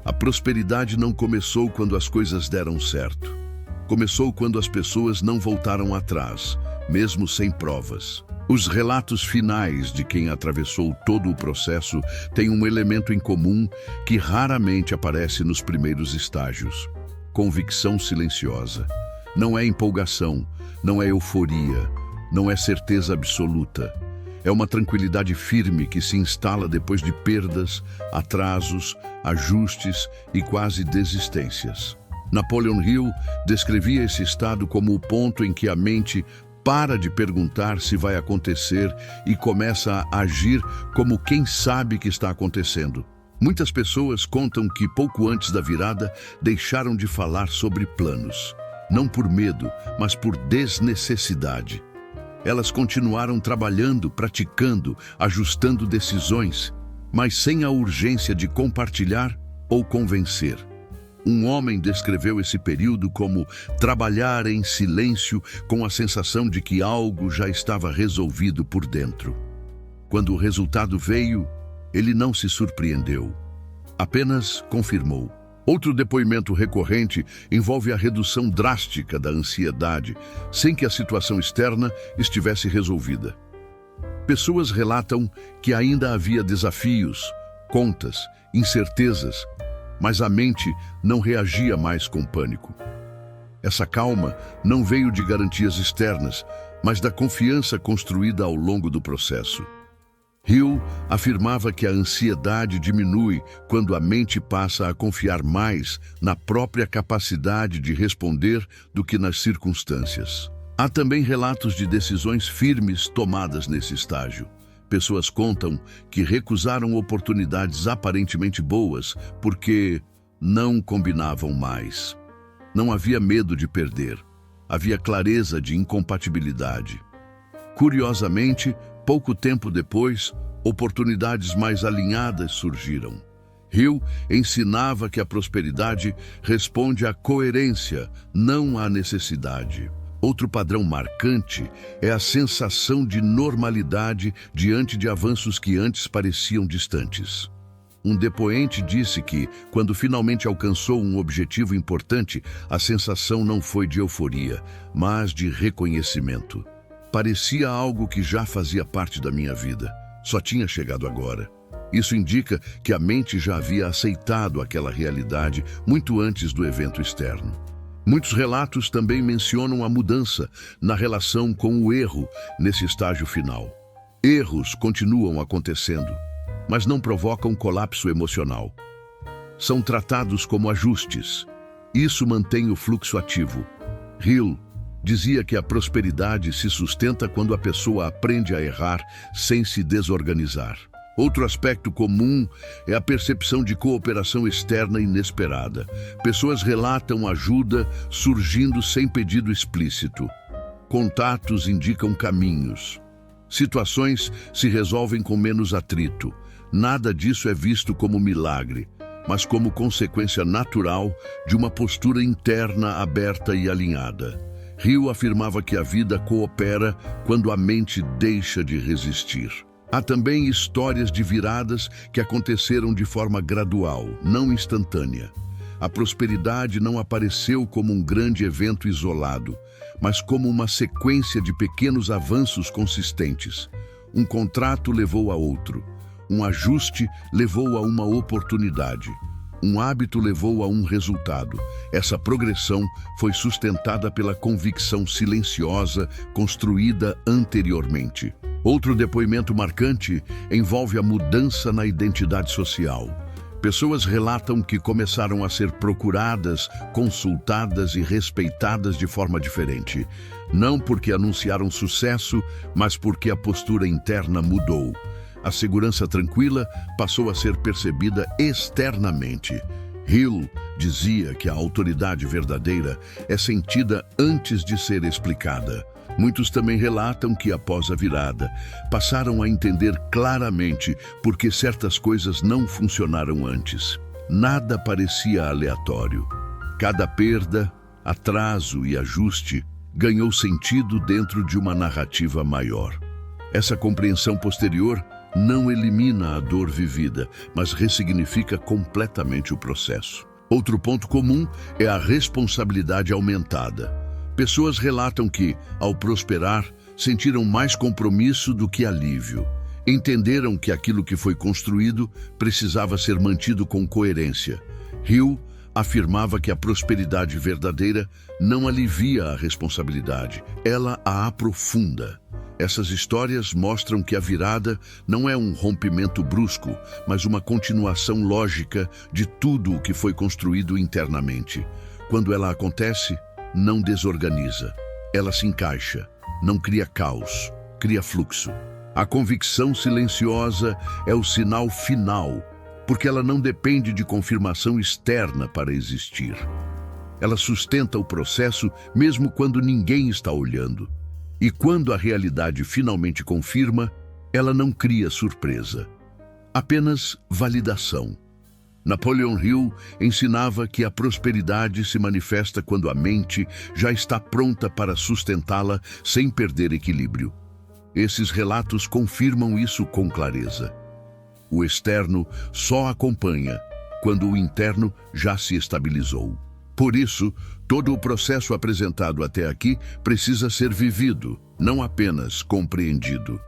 A prosperidade não começou quando as coisas deram certo. Começou quando as pessoas não voltaram atrás, mesmo sem provas. Os relatos finais de quem atravessou todo o processo têm um elemento em comum que raramente aparece nos primeiros estágios: convicção silenciosa. Não é empolgação, não é euforia, não é certeza absoluta. É uma tranquilidade firme que se instala depois de perdas, atrasos, ajustes e quase desistências. Napoleon Hill descrevia esse estado como o ponto em que a mente para de perguntar se vai acontecer e começa a agir como quem sabe que está acontecendo. Muitas pessoas contam que pouco antes da virada deixaram de falar sobre planos. Não por medo, mas por desnecessidade. Elas continuaram trabalhando, praticando, ajustando decisões, mas sem a urgência de compartilhar ou convencer. Um homem descreveu esse período como trabalhar em silêncio com a sensação de que algo já estava resolvido por dentro. Quando o resultado veio, ele não se surpreendeu, apenas confirmou. Outro depoimento recorrente envolve a redução drástica da ansiedade, sem que a situação externa estivesse resolvida. Pessoas relatam que ainda havia desafios, contas, incertezas, mas a mente não reagia mais com pânico. Essa calma não veio de garantias externas, mas da confiança construída ao longo do processo. Hill afirmava que a ansiedade diminui quando a mente passa a confiar mais na própria capacidade de responder do que nas circunstâncias. Há também relatos de decisões firmes tomadas nesse estágio. Pessoas contam que recusaram oportunidades aparentemente boas porque não combinavam mais. Não havia medo de perder, havia clareza de incompatibilidade. Curiosamente, pouco tempo depois, oportunidades mais alinhadas surgiram. Hill ensinava que a prosperidade responde à coerência, não à necessidade. Outro padrão marcante é a sensação de normalidade diante de avanços que antes pareciam distantes. Um depoente disse que, quando finalmente alcançou um objetivo importante, a sensação não foi de euforia, mas de reconhecimento. Parecia algo que já fazia parte da minha vida, só tinha chegado agora. Isso indica que a mente já havia aceitado aquela realidade muito antes do evento externo. Muitos relatos também mencionam a mudança na relação com o erro nesse estágio final. Erros continuam acontecendo, mas não provocam colapso emocional. São tratados como ajustes. Isso mantém o fluxo ativo. Hill dizia que a prosperidade se sustenta quando a pessoa aprende a errar sem se desorganizar. Outro aspecto comum é a percepção de cooperação externa inesperada. Pessoas relatam ajuda surgindo sem pedido explícito. Contatos indicam caminhos. Situações se resolvem com menos atrito. Nada disso é visto como milagre, mas como consequência natural de uma postura interna aberta e alinhada. Hill afirmava que a vida coopera quando a mente deixa de resistir. Há também histórias de viradas que aconteceram de forma gradual, não instantânea. A prosperidade não apareceu como um grande evento isolado, mas como uma sequência de pequenos avanços consistentes. Um contrato levou a outro, um ajuste levou a uma oportunidade. Um hábito levou a um resultado. Essa progressão foi sustentada pela convicção silenciosa construída anteriormente. Outro depoimento marcante envolve a mudança na identidade social. Pessoas relatam que começaram a ser procuradas, consultadas e respeitadas de forma diferente. Não porque anunciaram sucesso, mas porque a postura interna mudou. A segurança tranquila passou a ser percebida externamente. Hill dizia que a autoridade verdadeira é sentida antes de ser explicada. Muitos também relatam que, após a virada, passaram a entender claramente por que certas coisas não funcionaram antes. Nada parecia aleatório. Cada perda, atraso e ajuste ganhou sentido dentro de uma narrativa maior. Essa compreensão posterior não elimina a dor vivida, mas ressignifica completamente o processo. Outro ponto comum é a responsabilidade aumentada. Pessoas relatam que, ao prosperar, sentiram mais compromisso do que alívio. Entenderam que aquilo que foi construído precisava ser mantido com coerência. Hill afirmava que a prosperidade verdadeira não alivia a responsabilidade, ela a aprofunda. Essas histórias mostram que a virada não é um rompimento brusco, mas uma continuação lógica de tudo o que foi construído internamente. Quando ela acontece, não desorganiza. Ela se encaixa. não cria caos, cria fluxo. A convicção silenciosa é o sinal final, porque ela não depende de confirmação externa para existir. Ela sustenta o processo mesmo quando ninguém está olhando. E quando a realidade finalmente confirma, ela não cria surpresa, apenas validação. Napoleon Hill ensinava que a prosperidade se manifesta quando a mente já está pronta para sustentá-la sem perder equilíbrio. Esses relatos confirmam isso com clareza. O externo só acompanha quando o interno já se estabilizou. Por isso, todo o processo apresentado até aqui precisa ser vivido, não apenas compreendido.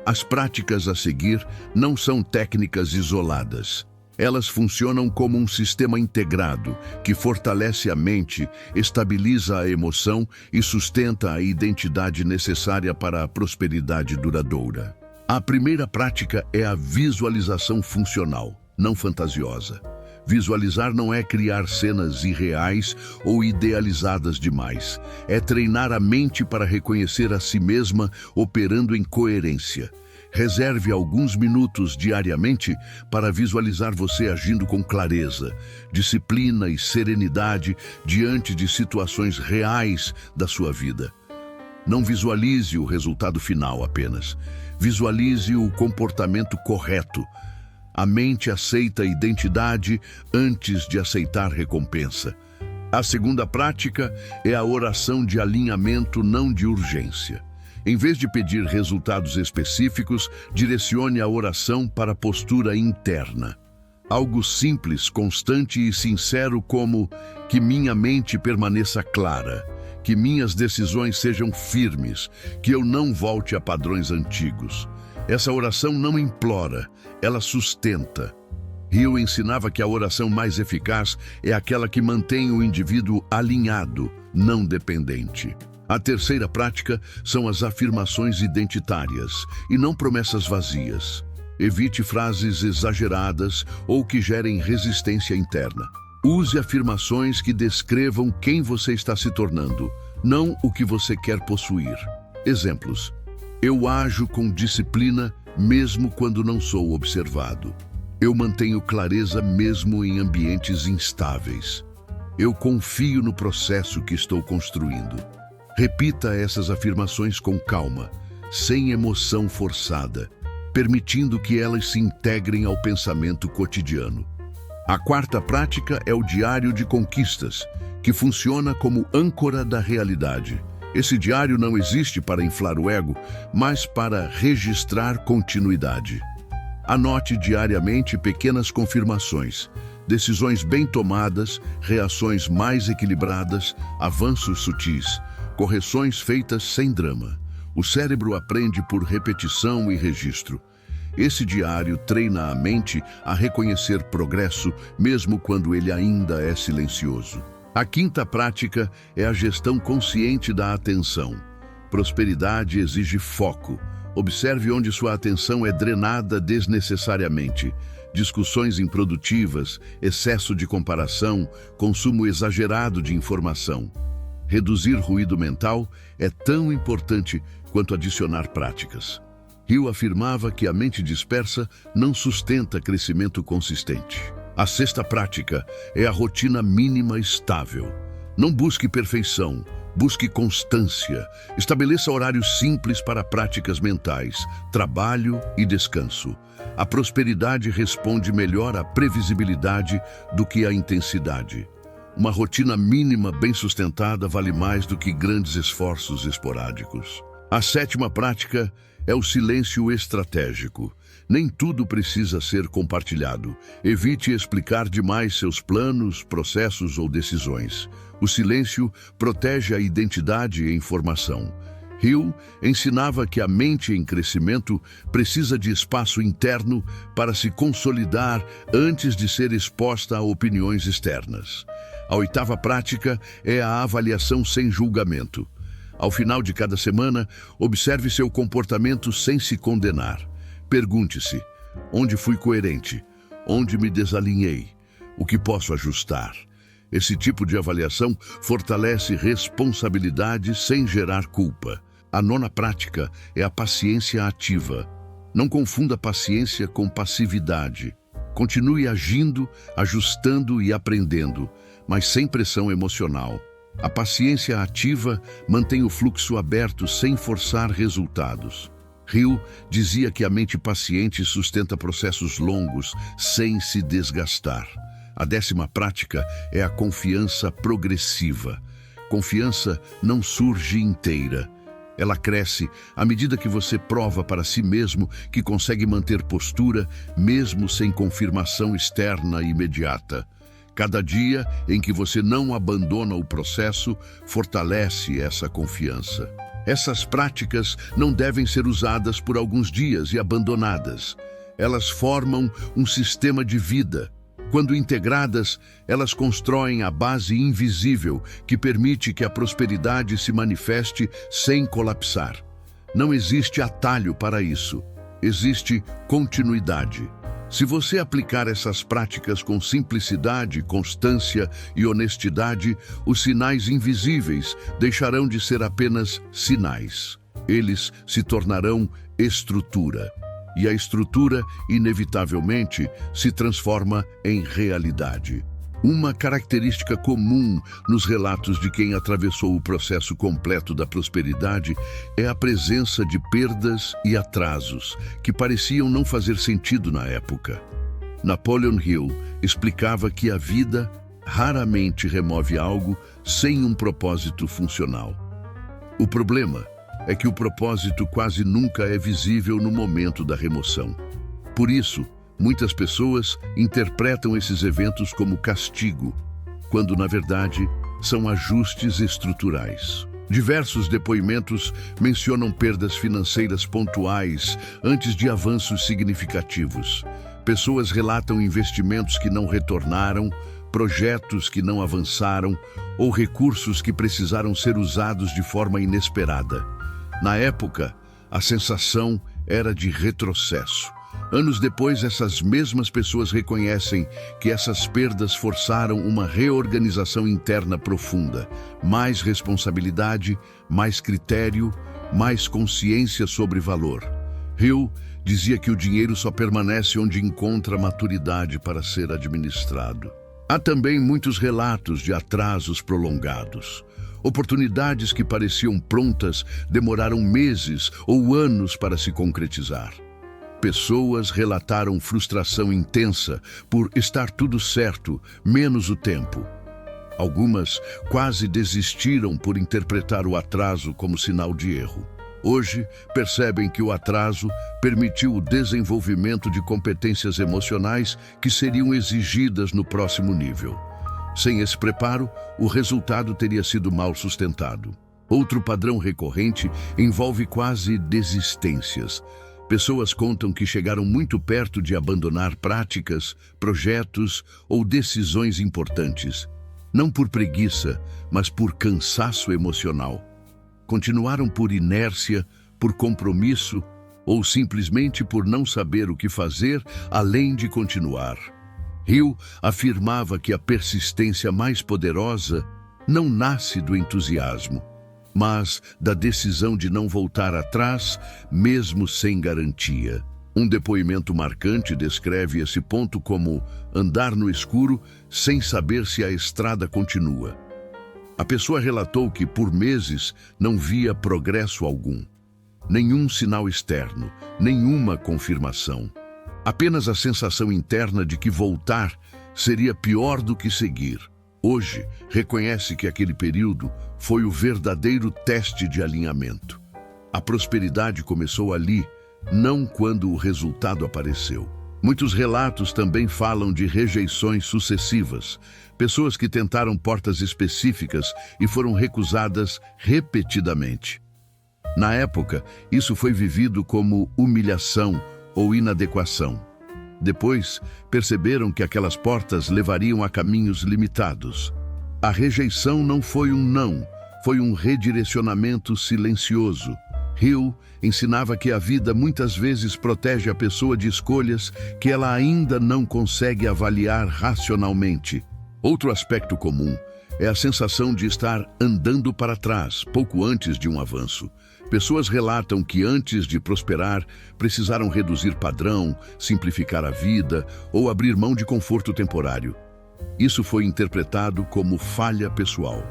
As práticas a seguir não são técnicas isoladas. Elas funcionam como um sistema integrado que fortalece a mente, estabiliza a emoção e sustenta a identidade necessária para a prosperidade duradoura. A primeira prática é a visualização funcional, não fantasiosa. Visualizar não é criar cenas irreais ou idealizadas demais. É treinar a mente para reconhecer a si mesma operando em coerência. Reserve alguns minutos diariamente para visualizar você agindo com clareza, disciplina e serenidade diante de situações reais da sua vida. Não visualize o resultado final apenas. Visualize o comportamento correto. A mente aceita a identidade antes de aceitar recompensa. A segunda prática é a oração de alinhamento, não de urgência. Em vez de pedir resultados específicos, direcione a oração para a postura interna. Algo simples, constante e sincero como que minha mente permaneça clara, que minhas decisões sejam firmes, que eu não volte a padrões antigos. Essa oração não implora, ela sustenta. Hill ensinava que a oração mais eficaz é aquela que mantém o indivíduo alinhado, não dependente. A terceira prática são as afirmações identitárias, e não promessas vazias. Evite frases exageradas ou que gerem resistência interna. Use afirmações que descrevam quem você está se tornando, não o que você quer possuir. Exemplos: eu ajo com disciplina mesmo quando não sou observado. Eu mantenho clareza mesmo em ambientes instáveis. Eu confio no processo que estou construindo. Repita essas afirmações com calma, sem emoção forçada, permitindo que elas se integrem ao pensamento cotidiano. A quarta prática é o diário de conquistas, que funciona como âncora da realidade. Esse diário não existe para inflar o ego, mas para registrar continuidade. Anote diariamente pequenas confirmações, decisões bem tomadas, reações mais equilibradas, avanços sutis, correções feitas sem drama. O cérebro aprende por repetição e registro. Esse diário treina a mente a reconhecer progresso, mesmo quando ele ainda é silencioso. A quinta prática é a gestão consciente da atenção. Prosperidade exige foco. Observe onde sua atenção é drenada desnecessariamente. Discussões improdutivas, excesso de comparação, consumo exagerado de informação. Reduzir ruído mental é tão importante quanto adicionar práticas. Hill afirmava que a mente dispersa não sustenta crescimento consistente. A sexta prática é a rotina mínima estável. Não busque perfeição, busque constância. Estabeleça horários simples para práticas mentais, trabalho e descanso. A prosperidade responde melhor à previsibilidade do que à intensidade. Uma rotina mínima bem sustentada vale mais do que grandes esforços esporádicos. A sétima prática é o silêncio estratégico. Nem tudo precisa ser compartilhado. Evite explicar demais seus planos, processos ou decisões. O silêncio protege a identidade e a informação. Hill ensinava que a mente em crescimento precisa de espaço interno para se consolidar antes de ser exposta a opiniões externas. A oitava prática é a avaliação sem julgamento. Ao final de cada semana, observe seu comportamento sem se condenar. Pergunte-se: onde fui coerente? Onde me desalinhei? O que posso ajustar? Esse tipo de avaliação fortalece responsabilidade sem gerar culpa. A nona prática é a paciência ativa. Não confunda paciência com passividade. Continue agindo, ajustando e aprendendo, mas sem pressão emocional. A paciência ativa mantém o fluxo aberto sem forçar resultados. Hill dizia que a mente paciente sustenta processos longos sem se desgastar. A 10ª prática é a confiança progressiva. Confiança não surge inteira. Ela cresce à medida que você prova para si mesmo que consegue manter postura, mesmo sem confirmação externa imediata. Cada dia em que você não abandona o processo, fortalece essa confiança. Essas práticas não devem ser usadas por alguns dias e abandonadas. Elas formam um sistema de vida. Quando integradas, elas constroem a base invisível que permite que a prosperidade se manifeste sem colapsar. Não existe atalho para isso. Existe continuidade. Se você aplicar essas práticas com simplicidade, constância e honestidade, os sinais invisíveis deixarão de ser apenas sinais. Eles se tornarão estrutura. E a estrutura, inevitavelmente, se transforma em realidade. Uma característica comum nos relatos de quem atravessou o processo completo da prosperidade é a presença de perdas e atrasos que pareciam não fazer sentido na época. Napoleon Hill explicava que a vida raramente remove algo sem um propósito funcional. O problema é que o propósito quase nunca é visível no momento da remoção. Por isso, muitas pessoas interpretam esses eventos como castigo, quando, na verdade, são ajustes estruturais. Diversos depoimentos mencionam perdas financeiras pontuais antes de avanços significativos. Pessoas relatam investimentos que não retornaram, projetos que não avançaram ou recursos que precisaram ser usados de forma inesperada. Na época, a sensação era de retrocesso. Anos depois, essas mesmas pessoas reconhecem que essas perdas forçaram uma reorganização interna profunda, mais responsabilidade, mais critério, mais consciência sobre valor. Hill dizia que o dinheiro só permanece onde encontra maturidade para ser administrado. Há também muitos relatos de atrasos prolongados. Oportunidades que pareciam prontas demoraram meses ou anos para se concretizar. Pessoas relataram frustração intensa por estar tudo certo, menos o tempo. Algumas quase desistiram por interpretar o atraso como sinal de erro. Hoje, percebem que o atraso permitiu o desenvolvimento de competências emocionais que seriam exigidas no próximo nível. Sem esse preparo, o resultado teria sido mal sustentado. Outro padrão recorrente envolve quase desistências. Pessoas contam que chegaram muito perto de abandonar práticas, projetos ou decisões importantes, não por preguiça, mas por cansaço emocional. Continuaram por inércia, por compromisso ou simplesmente por não saber o que fazer além de continuar. Hill afirmava que a persistência mais poderosa não nasce do entusiasmo, mas da decisão de não voltar atrás, mesmo sem garantia. Um depoimento marcante descreve esse ponto como andar no escuro sem saber se a estrada continua. A pessoa relatou que, por meses, não via progresso algum. Nenhum sinal externo, nenhuma confirmação. Apenas a sensação interna de que voltar seria pior do que seguir. Hoje, reconhece que aquele período foi o verdadeiro teste de alinhamento. A prosperidade começou ali, não quando o resultado apareceu. Muitos relatos também falam de rejeições sucessivas, pessoas que tentaram portas específicas e foram recusadas repetidamente. Na época, isso foi vivido como humilhação ou inadequação. Depois, perceberam que aquelas portas levariam a caminhos limitados. A rejeição não foi um não, foi um redirecionamento silencioso. Hill ensinava que a vida muitas vezes protege a pessoa de escolhas que ela ainda não consegue avaliar racionalmente. Outro aspecto comum é a sensação de estar andando para trás, pouco antes de um avanço. Pessoas relatam que antes de prosperar, precisaram reduzir padrão, simplificar a vida ou abrir mão de conforto temporário. Isso foi interpretado como falha pessoal.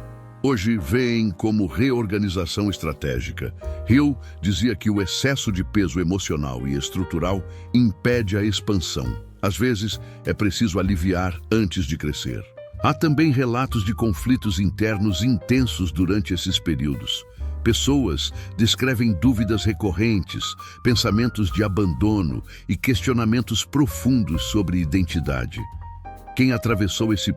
Hoje veem como reorganização estratégica. Hill dizia que o excesso de peso emocional e estrutural impede a expansão. Às vezes, é preciso aliviar antes de crescer. Há também relatos de conflitos internos intensos durante esses períodos. Pessoas descrevem dúvidas recorrentes, pensamentos de abandono e questionamentos profundos sobre identidade. Quem atravessou esse